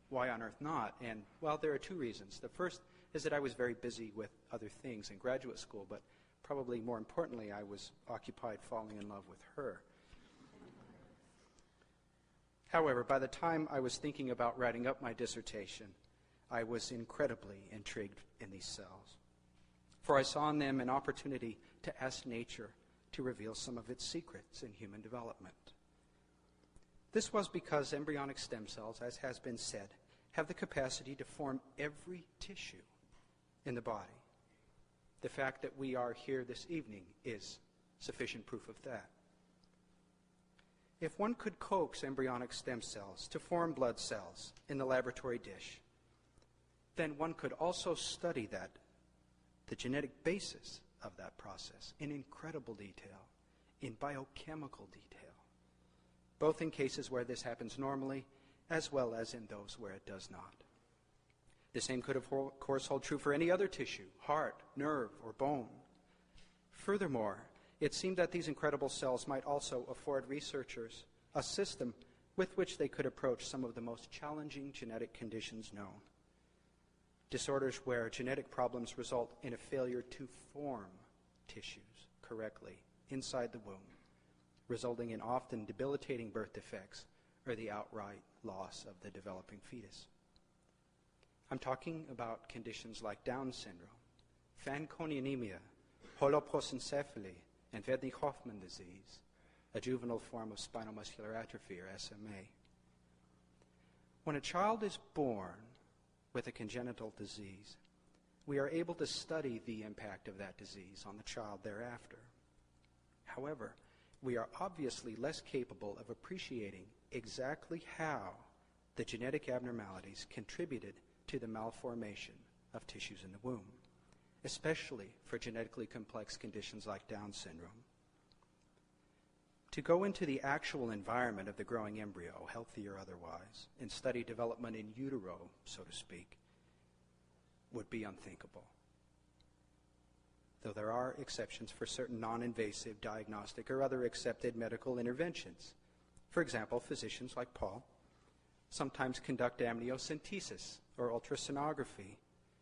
"Why on earth not?" And, well, there are two reasons. The first is that I was very busy with other things in graduate school, but probably more importantly, I was occupied falling in love with her. However, by the time I was thinking about writing up my dissertation, I was incredibly intrigued in these cells. for I saw in them an opportunity to ask nature to reveal some of its secrets in human development. This was because embryonic stem cells, as has been said, have the capacity to form every tissue in the body. The fact that we are here this evening is sufficient proof of that. If one could coax embryonic stem cells to form blood cells in the laboratory dish, then one could also study the genetic basis of that process in incredible detail, in biochemical detail, both in cases where this happens normally as well as in those where it does not. The same could, of course, hold true for any other tissue, heart, nerve, or bone. Furthermore, it seemed that these incredible cells might also afford researchers a system with which they could approach some of the most challenging genetic conditions known. Disorders where genetic problems result in a failure to form tissues correctly inside the womb, resulting in often debilitating birth defects or the outright loss of the developing fetus. I'm talking about conditions like Down syndrome, Fanconi anemia, holoprosencephaly, and Wedney-Hoffmann disease, a juvenile form of spinal muscular atrophy, or SMA. When a child is born with a congenital disease, we are able to study the impact of that disease on the child thereafter. However, we are obviously less capable of appreciating exactly how the genetic abnormalities contributed to the malformation of tissues in the womb, especially for genetically complex conditions like Down syndrome. To go into the actual environment of the growing embryo, healthy or otherwise, and study development in utero, so to speak, would be unthinkable. Though there are exceptions for certain non-invasive diagnostic or other accepted medical interventions. For example, physicians like Paul sometimes conduct amniocentesis or ultrasonography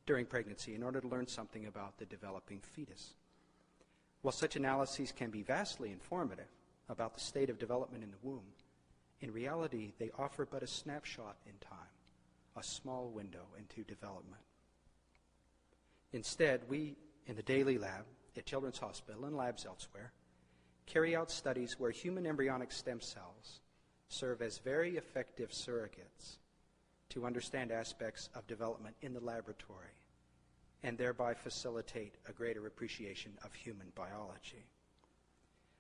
during pregnancy in order to learn something about the developing fetus. While such analyses can be vastly informative about the state of development in the womb, in reality they offer but a snapshot in time, a small window into development. Instead, we, in the Daley lab at Children's Hospital and labs elsewhere, carry out studies where human embryonic stem cells serve as very effective surrogates to understand aspects of development in the laboratory and thereby facilitate a greater appreciation of human biology.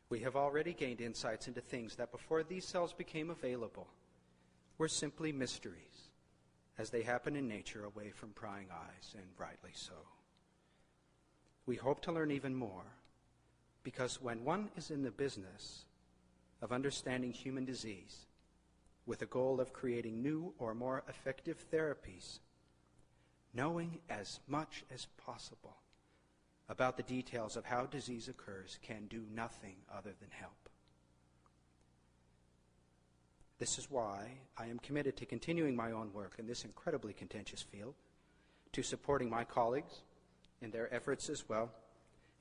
We have already gained insights into things that before these cells became available were simply mysteries, as they happen in nature away from prying eyes, and rightly so. We hope to learn even more, because when one is in the business of understanding human disease with a goal of creating new or more effective therapies, knowing as much as possible about the details of how disease occurs can do nothing other than help. This is why I am committed to continuing my own work in this incredibly contentious field, to supporting my colleagues in their efforts as well,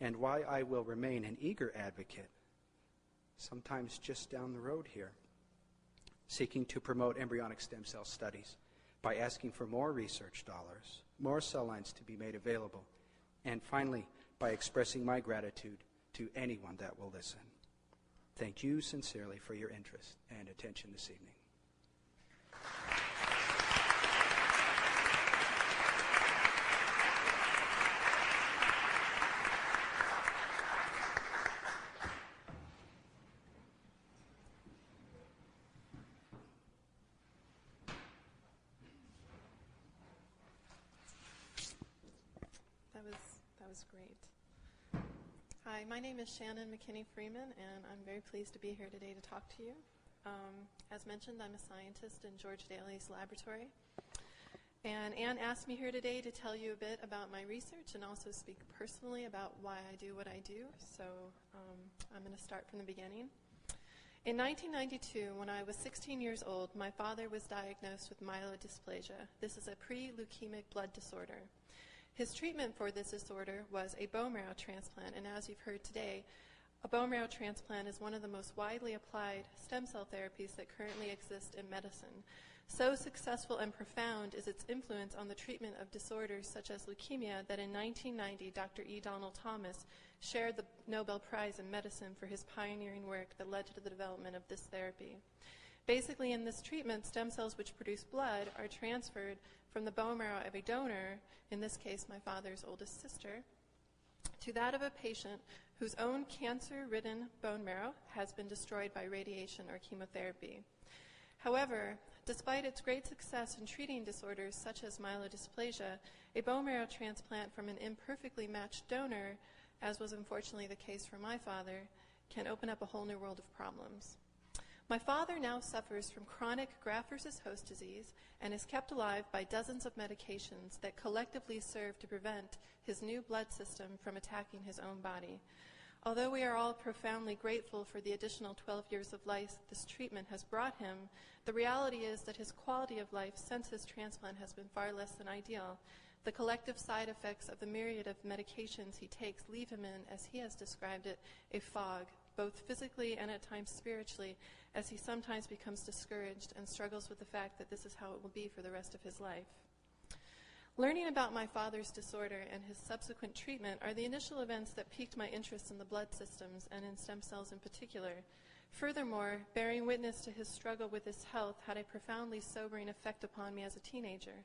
and why I will remain an eager advocate, sometimes just down the road here, seeking to promote embryonic stem cell studies by asking for more research dollars, more cell lines to be made available, and finally, by expressing my gratitude to anyone that will listen. Thank you sincerely for your interest and attention this evening. That was great. Hi, my name is Shannon McKinney-Freeman, and I'm very pleased to be here today to talk to you. As mentioned, I'm a scientist in George Daley's laboratory. And Anne asked me here today to tell you a bit about my research and also speak personally about why I do what I do. So I'm going to start from the beginning. In 1992, when I was 16 years old, my father was diagnosed with myelodysplasia. This is a pre-leukemic blood disorder. His treatment for this disorder was a bone marrow transplant, and as you've heard today, a bone marrow transplant is one of the most widely applied stem cell therapies that currently exist in medicine. So successful and profound is its influence on the treatment of disorders such as leukemia that in 1990, Dr. E. Donald Thomas shared the Nobel Prize in Medicine for his pioneering work that led to the development of this therapy. Basically, in this treatment, stem cells which produce blood are transferred from the bone marrow of a donor, in this case my father's oldest sister, to that of a patient whose own cancer-ridden bone marrow has been destroyed by radiation or chemotherapy. However, despite its great success in treating disorders such as myelodysplasia, a bone marrow transplant from an imperfectly matched donor, as was unfortunately the case for my father, can open up a whole new world of problems. My father now suffers from chronic graft-versus-host disease and is kept alive by dozens of medications that collectively serve to prevent his new blood system from attacking his own body. Although we are all profoundly grateful for the additional 12 years of life this treatment has brought him, the reality is that his quality of life since his transplant has been far less than ideal. The collective side effects of the myriad of medications he takes leave him in, as he has described it, a fog, both physically and at times spiritually, as he sometimes becomes discouraged and struggles with the fact that this is how it will be for the rest of his life. Learning about my father's disorder and his subsequent treatment are the initial events that piqued my interest in the blood systems and in stem cells in particular. Furthermore, bearing witness to his struggle with his health had a profoundly sobering effect upon me as a teenager.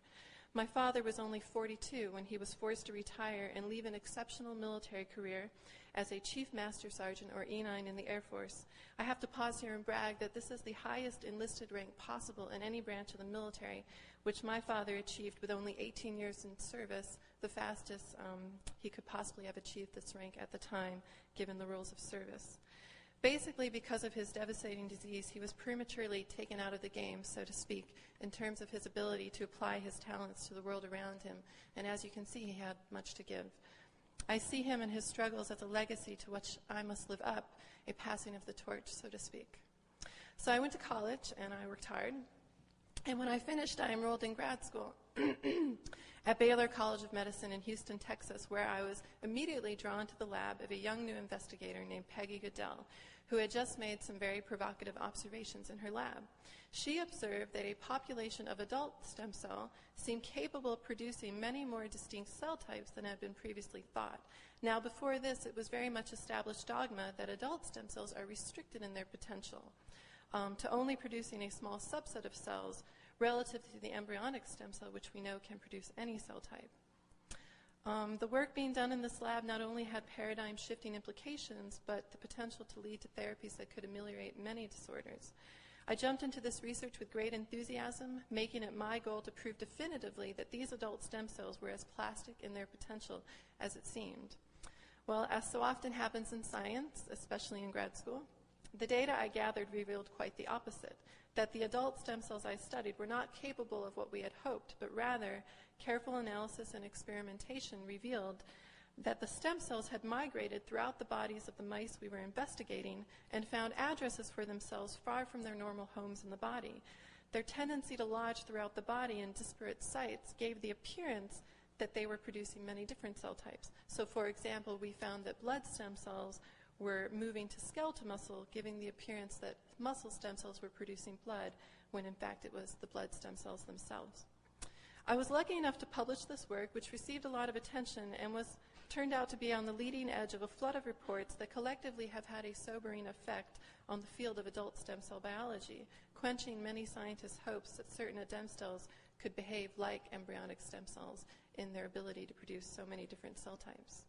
My father was only 42 when he was forced to retire and leave an exceptional military career as a Chief Master Sergeant, or E9, in the Air Force. I have to pause here and brag that this is the highest enlisted rank possible in any branch of the military, which my father achieved with only 18 years in service, the fastest he could possibly have achieved this rank at the time, given the rules of service. Basically, because of his devastating disease, he was prematurely taken out of the game, so to speak, in terms of his ability to apply his talents to the world around him. And as you can see, he had much to give. I see him and his struggles as a legacy to which I must live up, a passing of the torch, so to speak. So I went to college, and I worked hard. And when I finished, I enrolled in grad school at Baylor College of Medicine in Houston, Texas, where I was immediately drawn to the lab of a young new investigator named Peggy Goodell, who had just made some very provocative observations in her lab. She observed that a population of adult stem cell seemed capable of producing many more distinct cell types than had been previously thought. Now, before this, it was very much established dogma that adult stem cells are restricted in their potential to only producing a small subset of cells relative to the embryonic stem cell, which we know can produce any cell type. The work being done in this lab not only had paradigm-shifting implications, but the potential to lead to therapies that could ameliorate many disorders. I jumped into this research with great enthusiasm, making it my goal to prove definitively that these adult stem cells were as plastic in their potential as it seemed. Well, as so often happens in science, especially in grad school, the data I gathered revealed quite the opposite, that the adult stem cells I studied were not capable of what we had hoped, but rather careful analysis and experimentation revealed that the stem cells had migrated throughout the bodies of the mice we were investigating and found addresses for themselves far from their normal homes in the body. Their tendency to lodge throughout the body in disparate sites gave the appearance that they were producing many different cell types. So, for example, we found that blood stem cells were moving to skeletal muscle, giving the appearance that muscle stem cells were producing blood, when in fact it was the blood stem cells themselves. I was lucky enough to publish this work, which received a lot of attention and turned out to be on the leading edge of a flood of reports that collectively have had a sobering effect on the field of adult stem cell biology, quenching many scientists' hopes that certain stem cells could behave like embryonic stem cells in their ability to produce so many different cell types.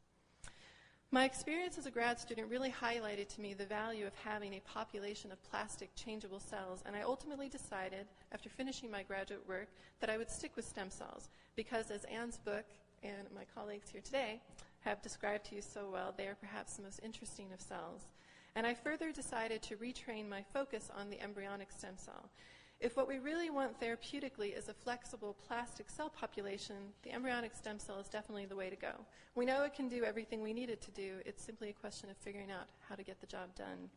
My experience as a grad student really highlighted to me the value of having a population of plastic changeable cells, and I ultimately decided, after finishing my graduate work, that I would stick with stem cells, because as Anne's book and my colleagues here today have described to you so well, they are perhaps the most interesting of cells. And I further decided to retrain my focus on the embryonic stem cell. If what we really want therapeutically is a flexible plastic cell population, the embryonic stem cell is definitely the way to go. We know it can do everything we need it to do. It's simply a question of figuring out how to get the job done.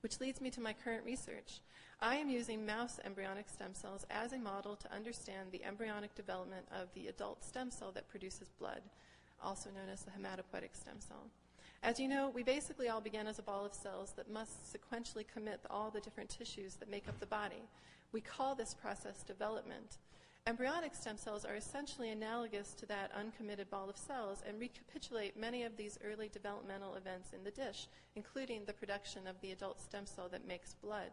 Which leads me to my current research. I am using mouse embryonic stem cells as a model to understand the embryonic development of the adult stem cell that produces blood, also known as the hematopoietic stem cell. As you know, we basically all began as a ball of cells that must sequentially commit all the different tissues that make up the body. We call this process development. Embryonic stem cells are essentially analogous to that uncommitted ball of cells and recapitulate many of these early developmental events in the dish, including the production of the adult stem cell that makes blood.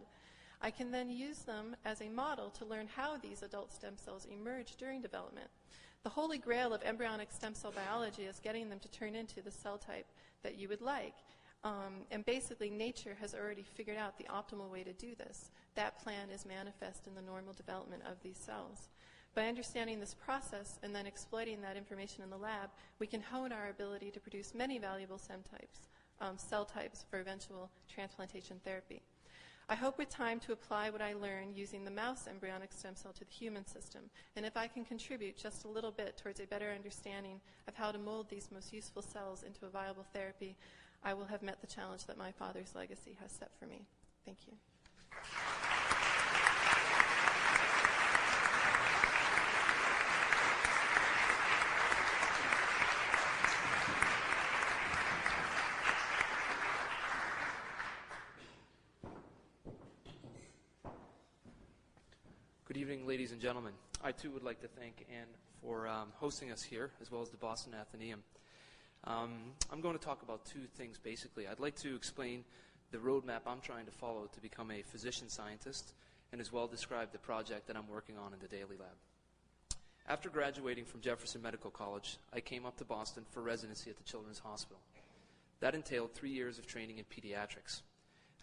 I can then use them as a model to learn how these adult stem cells emerge during development. The holy grail of embryonic stem cell biology is getting them to turn into the cell type that you would like. And basically, nature has already figured out the optimal way to do this. That plan is manifest in the normal development of these cells. By understanding this process and then exploiting that information in the lab, we can hone our ability to produce many valuable cell types for eventual transplantation therapy. I hope with time to apply what I learned using the mouse embryonic stem cell to the human system, and if I can contribute just a little bit towards a better understanding of how to mold these most useful cells into a viable therapy, I will have met the challenge that my father's legacy has set for me. Thank you. Good evening, ladies and gentlemen. I, too, would like to thank Anne for hosting us here, as well as the Boston Athenaeum. I'm going to talk about two things, basically. I'd like to explain the roadmap I'm trying to follow to become a physician scientist, and as well describe the project that I'm working on in the Daley Lab. After graduating from Jefferson Medical College, I came up to Boston for residency at the Children's Hospital. That entailed 3 years of training in pediatrics.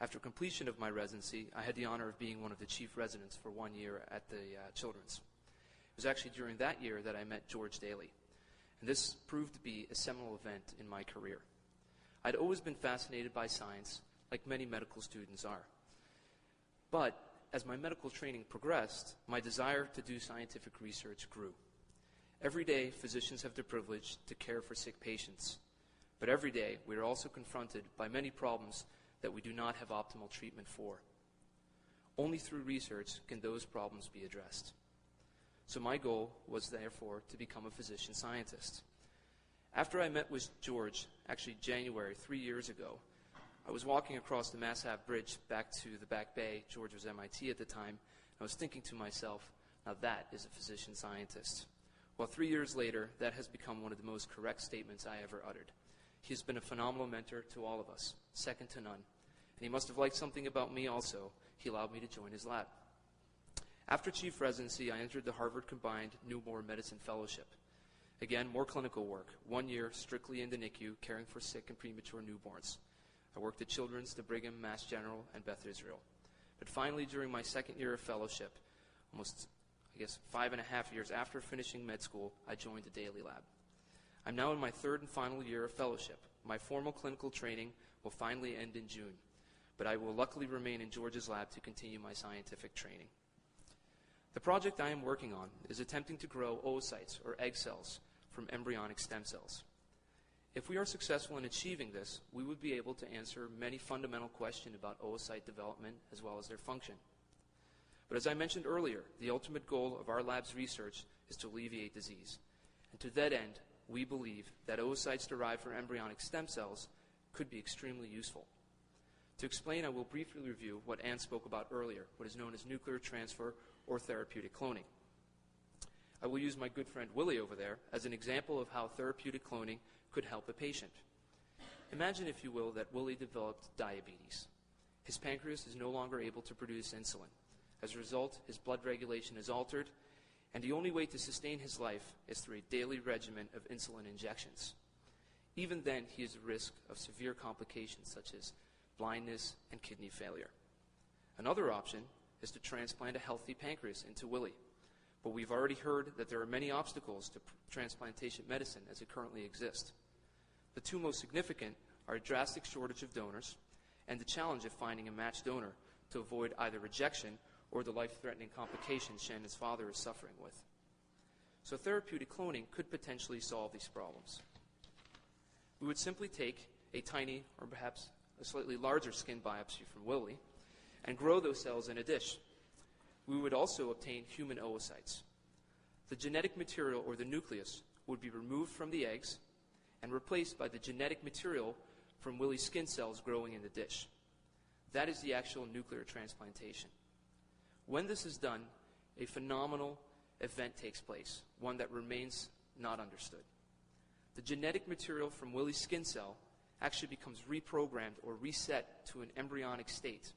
After completion of my residency, I had the honor of being one of the chief residents for 1 year at the Children's. It was actually during that year that I met George Daley, and this proved to be a seminal event in my career. I'd always been fascinated by science, like many medical students are. But as my medical training progressed, my desire to do scientific research grew. Every day, physicians have the privilege to care for sick patients, but every day we are also confronted by many problems that we do not have optimal treatment for. Only through research can those problems be addressed. So my goal was therefore to become a physician scientist. After I met with George, actually January 3 years ago, I was walking across the Mass Ave Bridge back to the Back Bay. George was MIT at the time. And I was thinking to myself, now that is a physician scientist. Well, 3 years later, that has become one of the most correct statements I ever uttered. He has been a phenomenal mentor to all of us, second to none. And he must have liked something about me also. He allowed me to join his lab. After chief residency, I entered the Harvard Combined Newborn Medicine Fellowship. Again, more clinical work, 1 year strictly in the NICU, caring for sick and premature newborns. I worked at Children's, the Brigham, Mass General, and Beth Israel. But finally, during my second year of fellowship, almost, 5.5 years after finishing med school, I joined the Daley Lab. I'm now in my third and final year of fellowship. My formal clinical training will finally end in June, but I will luckily remain in George's lab to continue my scientific training. The project I am working on is attempting to grow oocytes, or egg cells, from embryonic stem cells. If we are successful in achieving this, we would be able to answer many fundamental questions about oocyte development as well as their function. But as I mentioned earlier, the ultimate goal of our lab's research is to alleviate disease. And to that end, we believe that oocytes derived from embryonic stem cells could be extremely useful. To explain, I will briefly review what Anne spoke about earlier, what is known as nuclear transfer or therapeutic cloning. I will use my good friend Willie over there as an example of how therapeutic cloning could help a patient. Imagine, if you will, that Willie developed diabetes. His pancreas is no longer able to produce insulin. As a result, his blood regulation is altered, and the only way to sustain his life is through a daily regimen of insulin injections. Even then, he is at risk of severe complications such as blindness and kidney failure. Another option is to transplant a healthy pancreas into Willie. But we've already heard that there are many obstacles to transplantation medicine as it currently exists. The two most significant are a drastic shortage of donors and the challenge of finding a matched donor to avoid either rejection or the life-threatening complications Shannon's father is suffering with. So therapeutic cloning could potentially solve these problems. We would simply take a tiny or perhaps a slightly larger skin biopsy from Willie and grow those cells in a dish. We would also obtain human oocytes. The genetic material, or the nucleus, would be removed from the eggs and replaced by the genetic material from willy skin cells growing in the dish. That is the actual nuclear transplantation. When this is done, a phenomenal event takes place, one that remains not understood. The genetic material from willy's skin cell actually becomes reprogrammed or reset to an embryonic state.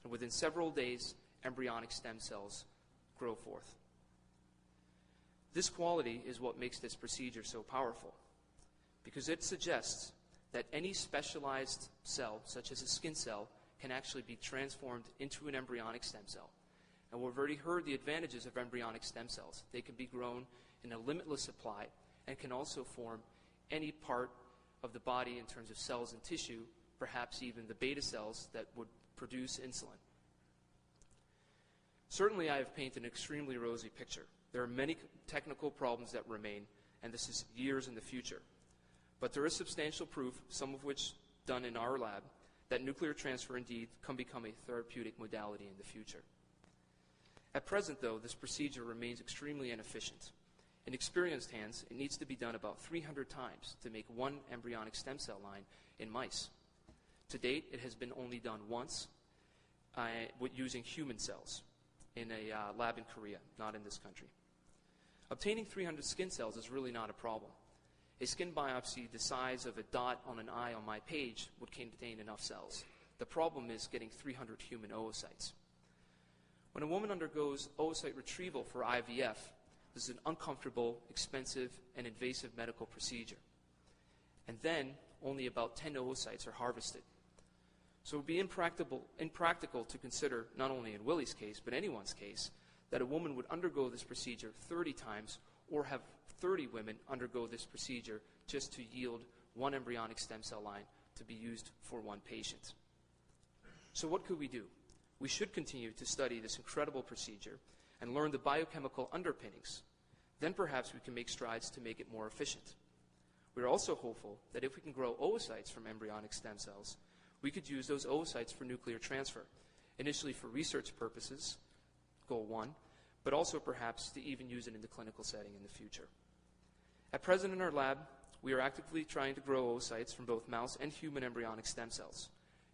And within several days, embryonic stem cells grow forth. This quality is what makes this procedure so powerful, because it suggests that any specialized cell, such as a skin cell, can actually be transformed into an embryonic stem cell. And we've already heard the advantages of embryonic stem cells. They can be grown in a limitless supply and can also form any part of the body in terms of cells and tissue, perhaps even the beta cells that would produce insulin. Certainly, I have painted an extremely rosy picture. There are many technical problems that remain, and this is years in the future. But there is substantial proof, some of which done in our lab, that nuclear transfer indeed can become a therapeutic modality in the future. At present, though, this procedure remains extremely inefficient. In experienced hands, it needs to be done about 300 times to make one embryonic stem cell line in mice. To date, it has been only done once using human cells in a lab in Korea, not in this country. Obtaining 300 skin cells is really not a problem. A skin biopsy the size of a dot on an eye on my page would contain enough cells. The problem is getting 300 human oocytes. When a woman undergoes oocyte retrieval for IVF, this is an uncomfortable, expensive, and invasive medical procedure. And then, only about 10 oocytes are harvested. So it would be impractical to consider, not only in Willie's case, but anyone's case, that a woman would undergo this procedure 30 times or have 30 women undergo this procedure just to yield one embryonic stem cell line to be used for one patient. So what could we do? We should continue to study this incredible procedure and learn the biochemical underpinnings. Then perhaps we can make strides to make it more efficient. We are also hopeful that if we can grow oocytes from embryonic stem cells, we could use those oocytes for nuclear transfer, initially for research purposes, goal one, but also perhaps to even use it in the clinical setting in the future. At present in our lab, we are actively trying to grow oocytes from both mouse and human embryonic stem cells.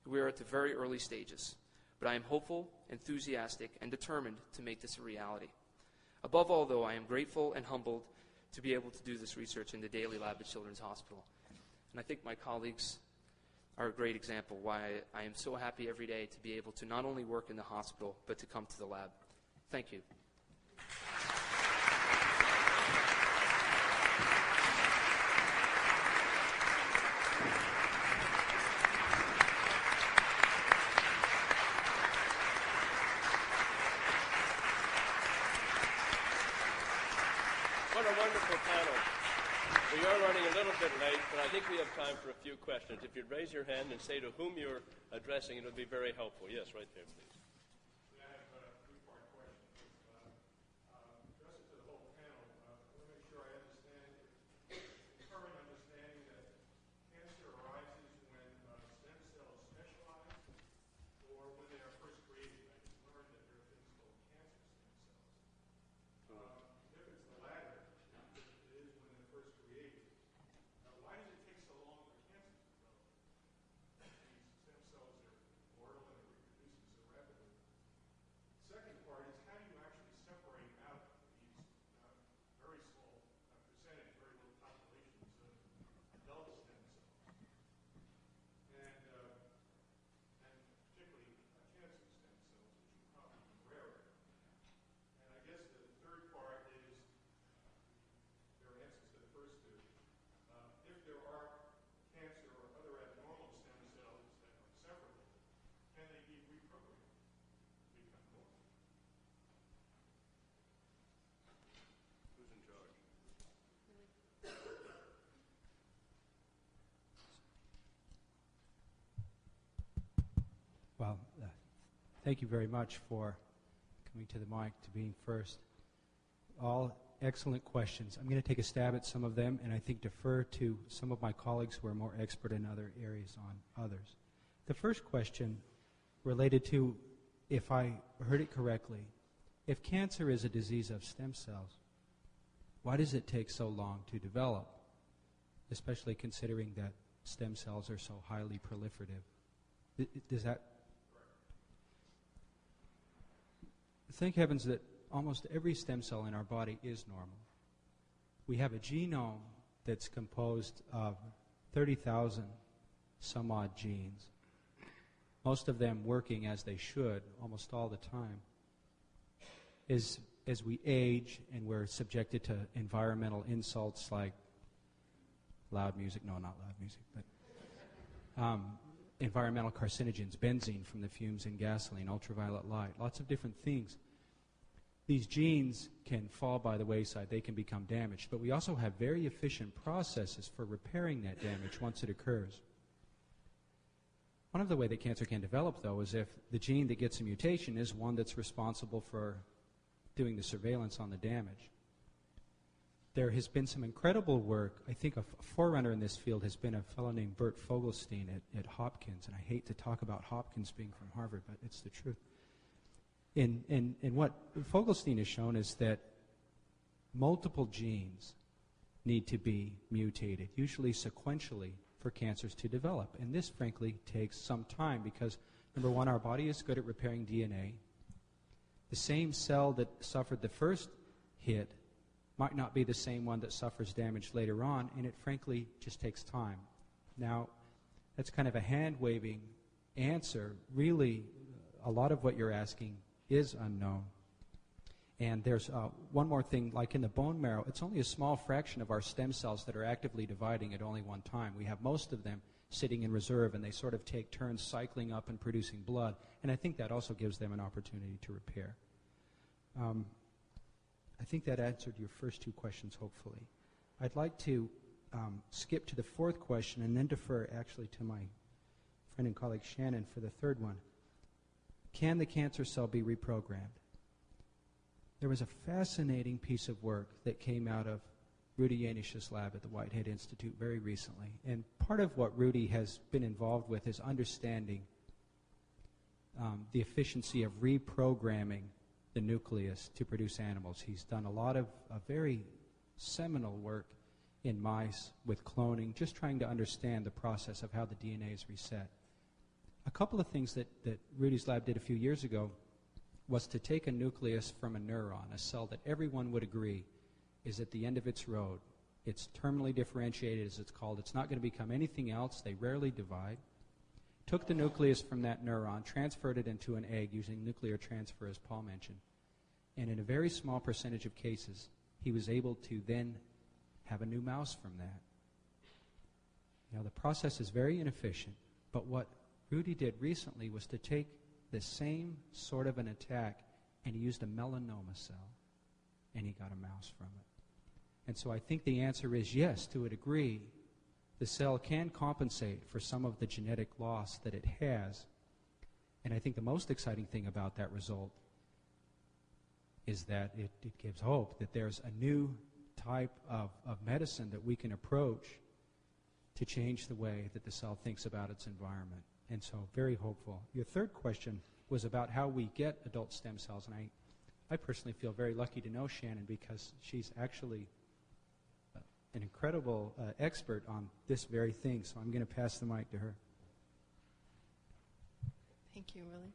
We are at the very early stages, but I am hopeful, enthusiastic, and determined to make this a reality. Above all, though, I am grateful and humbled to be able to do this research in the Daley Lab at Children's Hospital. And I think my colleagues are a great example why I am so happy every day to be able to not only work in the hospital, but to come to the lab. Thank you. What a wonderful panel. We are running a little bit late, but I think we have time for a few questions. If you'd raise your hand and say to whom you're addressing, it would be very helpful. Yes, right there, please. I have a three-part question. Address it to the whole panel. I want to make sure I understand the current understanding that cancer arises when stem cells specialize or when they are first created. I just learned that there are things called cancer stem cells. If it's the latter, it is when they're first created. Why does it take so long for cancer to develop? These stem cells are mortal and they're reproducing so rapidly. Second part is how do you actually separate out these very small percentage, very little populations of adult stem cells, and particularly cancer stem cells, which are probably rarer. And I guess the third part is there are answers to the first two. If there are cancer or other abnormal stem cells that are separable, can they be reprogrammed to become normal? Who's in charge? Well, thank you very much for coming to the mic, to being first. All excellent questions. I'm going to take a stab at some of them, and I think defer to some of my colleagues who are more expert in other areas on others. The first question related to, if I heard it correctly, if cancer is a disease of stem cells, why does it take so long to develop, especially considering that stem cells are so highly proliferative. Does that... Thank heavens that almost every stem cell in our body is normal. We have a genome that's composed of 30,000 some odd genes, most of them working as they should almost all the time. As we age and we're subjected to environmental insults like loud music, no, not loud music, but environmental carcinogens, benzene from the fumes in gasoline, ultraviolet light, lots of different things. These genes can fall by the wayside, they can become damaged, but we also have very efficient processes for repairing that damage once it occurs. One of the ways that cancer can develop, though, is if the gene that gets a mutation is one that's responsible for doing the surveillance on the damage. There has been some incredible work. I think a forerunner in this field has been a fellow named Bert Fogelstein at Hopkins, and I hate to talk about Hopkins being from Harvard, but it's the truth. And what Fogelstein has shown is that multiple genes need to be mutated, usually sequentially, for cancers to develop. And this, frankly, takes some time because, number one, our body is good at repairing DNA. The same cell that suffered the first hit might not be the same one that suffers damage later on, and it, frankly, just takes time. Now, that's kind of a hand-waving answer. Really, a lot of what you're asking is unknown. And there's one more thing, like in the bone marrow, it's only a small fraction of our stem cells that are actively dividing at only one time. We have most of them sitting in reserve, and they sort of take turns cycling up and producing blood. And I think that also gives them an opportunity to repair. I think that answered your first two questions, hopefully. I'd like to skip to the fourth question and then defer actually to my friend and colleague Shannon for the third one. Can the cancer cell be reprogrammed? There was a fascinating piece of work that came out of Rudy Janish's lab at the Whitehead Institute very recently. And part of what Rudy has been involved with is understanding the efficiency of reprogramming the nucleus to produce animals. He's done a lot of very seminal work in mice with cloning, just trying to understand the process of how the DNA is reset. A couple of things that Rudy's lab did a few years ago was to take a nucleus from a neuron, a cell that everyone would agree is at the end of its road. It's terminally differentiated, as it's called. It's not going to become anything else. They rarely divide. Took the nucleus from that neuron, transferred it into an egg using nuclear transfer, as Paul mentioned. And in a very small percentage of cases, he was able to then have a new mouse from that. Now, the process is very inefficient, but what Rudy did recently was to take the same sort of an attack, and he used a melanoma cell, and he got a mouse from it. And so I think the answer is yes, to a degree. The cell can compensate for some of the genetic loss that it has. And I think the most exciting thing about that result is that it gives hope that there's a new type of medicine that we can approach to change the way that the cell thinks about its environment. And so, very hopeful. Your third question was about how we get adult stem cells, and I personally feel very lucky to know Shannon because she's actually an incredible expert on this very thing, so I'm going to pass the mic to her. Thank you, Willie.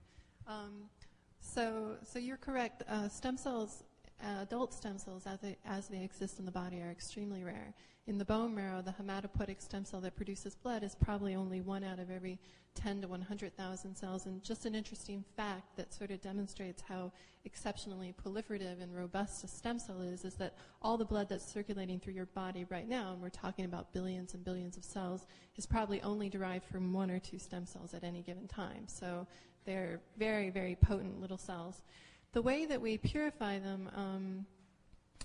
So you're correct. Stem cells, adult stem cells as they exist in the body are extremely rare. In the bone marrow, the hematopoietic stem cell that produces blood is probably only 1 out of every 10 to 100,000 cells. And just an interesting fact that sort of demonstrates how exceptionally proliferative and robust a stem cell is that all the blood that's circulating through your body right now, and we're talking about billions and billions of cells, is probably only derived from 1 or 2 stem cells at any given time. So they're very, very potent little cells. The way that we purify them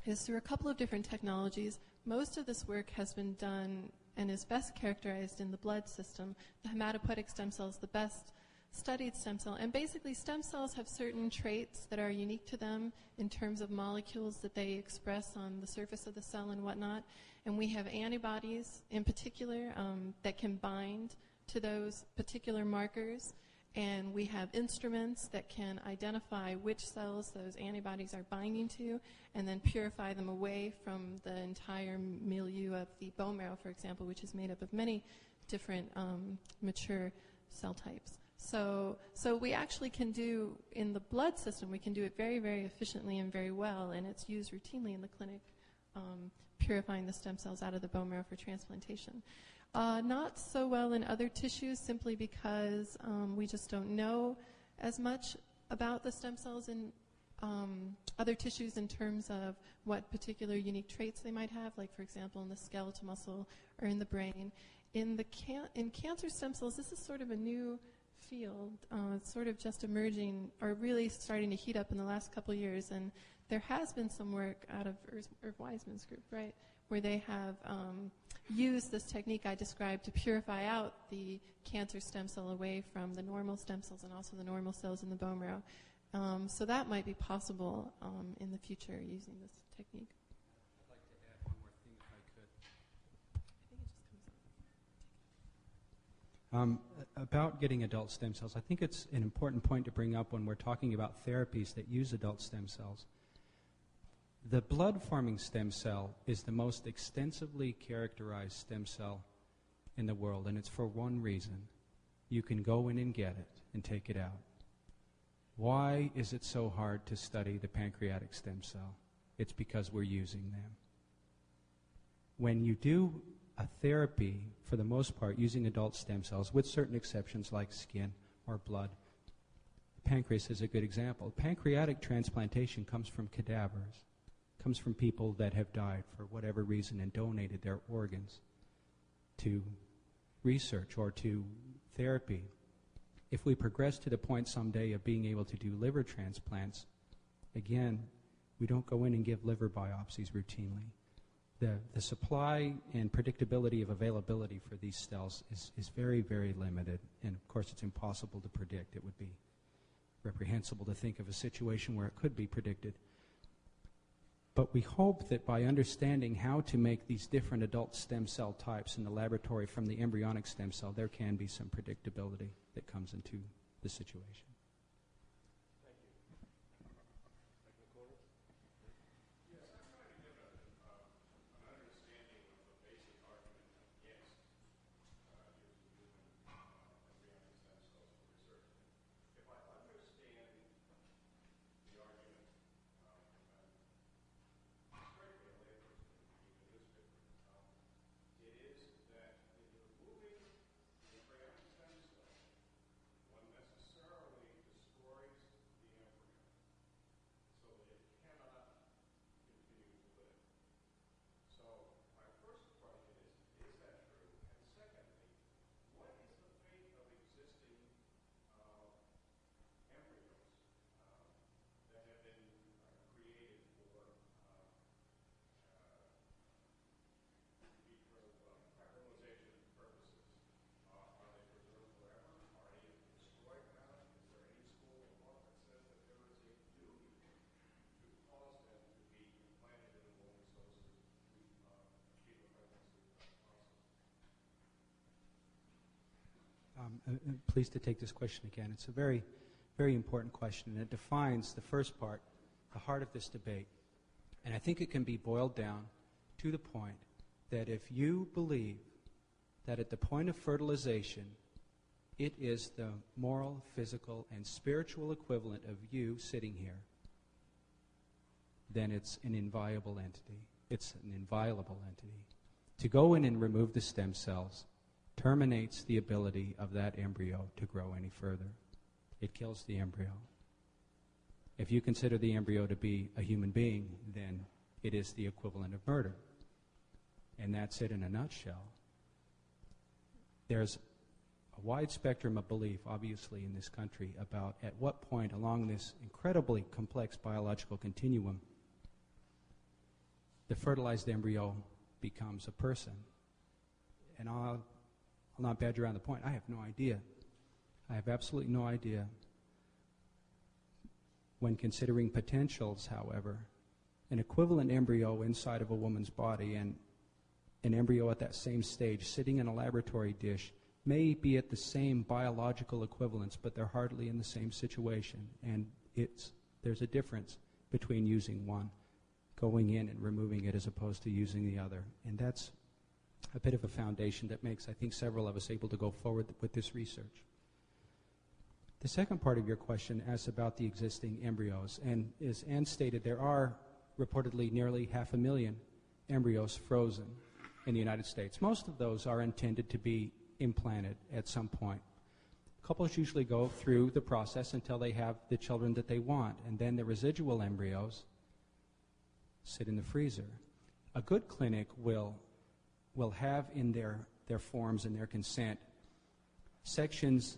is through a couple of different technologies. Most of this work has been done and is best characterized in the blood system. The hematopoietic stem cell is the best studied stem cell. And basically, stem cells have certain traits that are unique to them in terms of molecules that they express on the surface of the cell and whatnot. And we have antibodies in particular that can bind to those particular markers. And we have instruments that can identify which cells those antibodies are binding to and then purify them away from the entire milieu of the bone marrow, for example, which is made up of many different mature cell types. So we actually can do, in the blood system, we can do it very, very efficiently and very well, and it's used routinely in the clinic, purifying the stem cells out of the bone marrow for transplantation. Not so well in other tissues, simply because we just don't know as much about the stem cells in other tissues in terms of what particular unique traits they might have, like, for example, in the skeletal muscle or in the brain. In cancer stem cells, this is sort of a new field. It's sort of just emerging, or really starting to heat up in the last couple of years, and there has been some work out of Irv Wiseman's group, right, where they have used this technique I described to purify out the cancer stem cell away from the normal stem cells and also the normal cells in the bone marrow. So that might be possible in the future using this technique. I'd like to add one more thing if I could. I think it just comes up. About getting adult stem cells, I think it's an important point to bring up when we're talking about therapies that use adult stem cells. The blood-forming stem cell is the most extensively characterized stem cell in the world, and it's for one reason. You can go in and get it and take it out. Why is it so hard to study the pancreatic stem cell? It's because we're using them. When you do a therapy, for the most part, using adult stem cells, with certain exceptions like skin or blood, pancreas is a good example. Pancreatic transplantation comes from cadavers. Comes from people that have died for whatever reason and donated their organs to research or to therapy. If we progress to the point someday of being able to do liver transplants, again, we don't go in and give liver biopsies routinely. The supply and predictability of availability for these cells is very, very limited, and of course it's impossible to predict. It would be reprehensible to think of a situation where it could be predicted. But we hope that by understanding how to make these different adult stem cell types in the laboratory from the embryonic stem cell, there can be some predictability that comes into the situation. Thank you. Back in the corner. Yes, I'm trying to get an understanding of the basic argument against using human embryonic stem cells for research. If I understand the argument, strictly a layperson, even newspaper, it is that in removing the embryonic stem cell, one necessarily destroys the embryo so that it cannot continue to live. So my first question is that true? And secondly, what is the fate of existing embryos that have been created for fertilization purposes? Are they preserved forever? Are any of them destroyed now? Is there any school of law that says that there is a duty to cause them to be implanted in the woman so as to achieve a pregnancy process? Pleased to take this question again. It's a very, very important question, and it defines the first part, the heart of this debate. And I think it can be boiled down to the point that if you believe that at the point of fertilization, it is the moral, physical, and spiritual equivalent of you sitting here, then it's an inviolable entity. It's an inviolable entity. To go in and remove the stem cells terminates the ability of that embryo to grow any further. It kills the embryo. If you consider the embryo to be a human being, then it is the equivalent of murder. And that's it in a nutshell. There's a wide spectrum of belief, obviously, in this country about at what point along this incredibly complex biological continuum the fertilized embryo becomes a person. And I'll not badger around the point. I have no idea. I have absolutely no idea. When considering potentials, however, an equivalent embryo inside of a woman's body and an embryo at that same stage sitting in a laboratory dish may be at the same biological equivalence, but they're hardly in the same situation. And there's a difference between using one, going in and removing it, as opposed to using the other. And that's a bit of a foundation that makes, I think, several of us able to go forward with this research. The second part of your question asks about the existing embryos. And as Anne stated, there are reportedly nearly 500,000 embryos frozen in the United States. Most of those are intended to be implanted at some point. Couples usually go through the process until they have the children that they want, and then the residual embryos sit in the freezer. A good clinic will have in their forms and their consent sections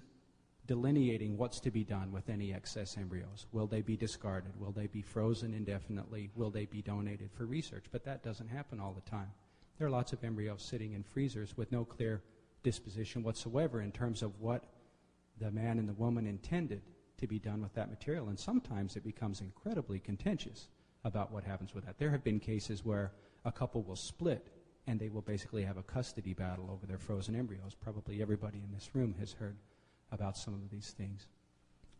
delineating what's to be done with any excess embryos. Will they be discarded? Will they be frozen indefinitely? Will they be donated for research? But that doesn't happen all the time. There are lots of embryos sitting in freezers with no clear disposition whatsoever in terms of what the man and the woman intended to be done with that material. And sometimes it becomes incredibly contentious about what happens with that. There have been cases where a couple will split and they will basically have a custody battle over their frozen embryos. Probably everybody in this room has heard about some of these things.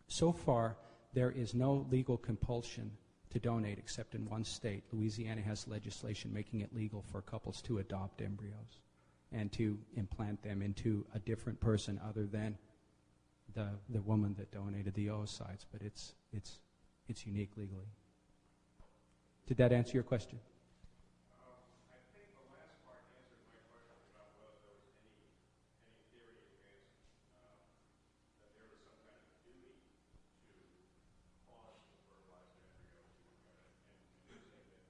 So far, there is no legal compulsion to donate except in one state. Louisiana has legislation making it legal for couples to adopt embryos and to implant them into a different person other than the woman that donated the oocytes, but it's unique legally. Did that answer your question? I think the last part answered my question about whether there was any theory advanced that there was some kind of duty to cause the fertilized embryo to and you're saying that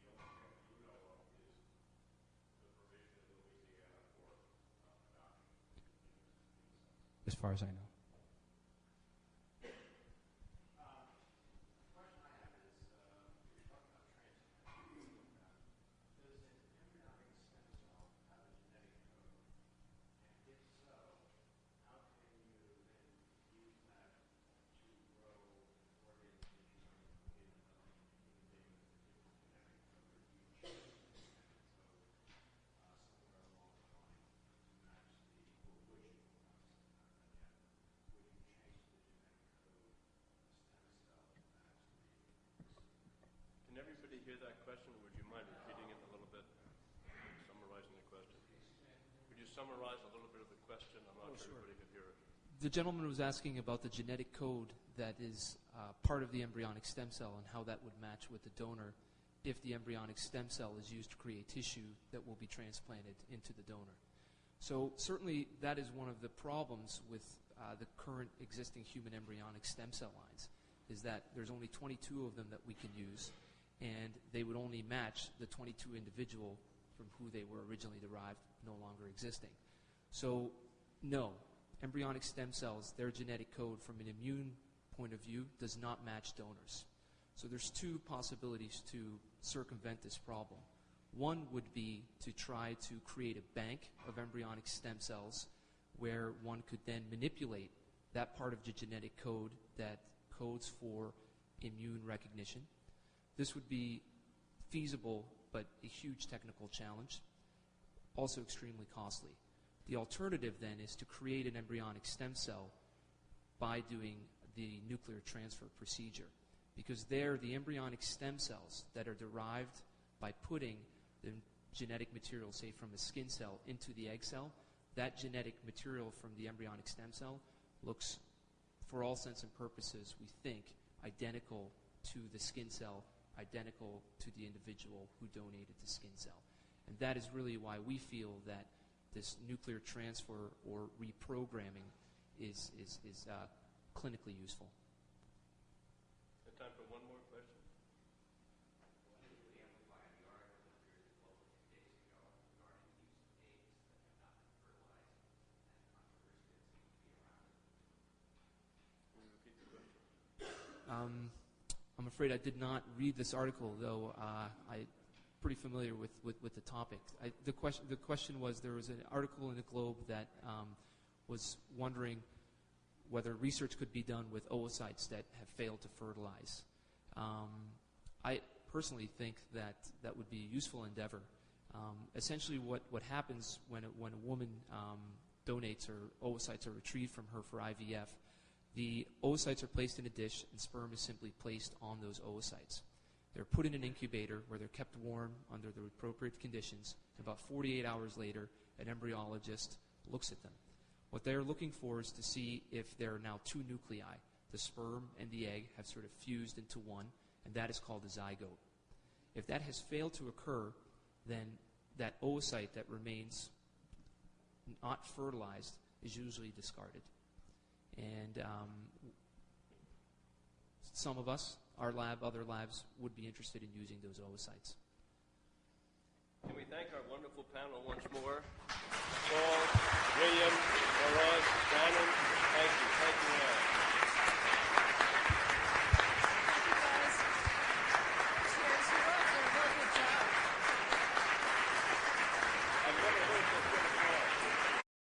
the only thing you know of is the provision in Louisiana for adoption. As far as I know. Can everybody hear that question, or would you mind repeating it a little bit, summarizing the question? Would you summarize a little bit of the question? I'm not sure everybody could hear it. The gentleman was asking about the genetic code that is part of the embryonic stem cell and how that would match with the donor if the embryonic stem cell is used to create tissue that will be transplanted into the donor. So certainly that is one of the problems with the current existing human embryonic stem cell lines, is that there's only 22 of them that we can use, and they would only match the 22 individual from who they were originally derived, no longer existing. So no, embryonic stem cells, their genetic code from an immune point of view does not match donors. So there's two possibilities to circumvent this problem. One would be to try to create a bank of embryonic stem cells where one could then manipulate that part of the genetic code that codes for immune recognition. This would be feasible, but a huge technical challenge, also extremely costly. The alternative then is to create an embryonic stem cell by doing the nuclear transfer procedure, because there the embryonic stem cells that are derived by putting the genetic material, say from a skin cell, into the egg cell, that genetic material from the embryonic stem cell looks, for all sense and purposes, we think, identical to the skin cell, identical to the individual who donated the skin cell. And that is really why we feel that this nuclear transfer or reprogramming is clinically useful. Time for one more question. Can you repeat the question? I'm afraid I did not read this article, though I'm pretty familiar with the topic. The question was, there was an article in the Globe that was wondering whether research could be done with oocytes that have failed to fertilize. I personally think that that would be a useful endeavor. Essentially what happens when a woman donates or oocytes are retrieved from her for IVF, the oocytes are placed in a dish and sperm is simply placed on those oocytes. They're put in an incubator where they're kept warm under the appropriate conditions. About 48 hours later, an embryologist looks at them. What they're looking for is to see if there are now two nuclei. The sperm and the egg have sort of fused into one, and that is called a zygote. If that has failed to occur, then that oocyte that remains not fertilized is usually discarded. And some of us, our lab, other labs, would be interested in using those oocytes. Can we thank our wonderful panel once more?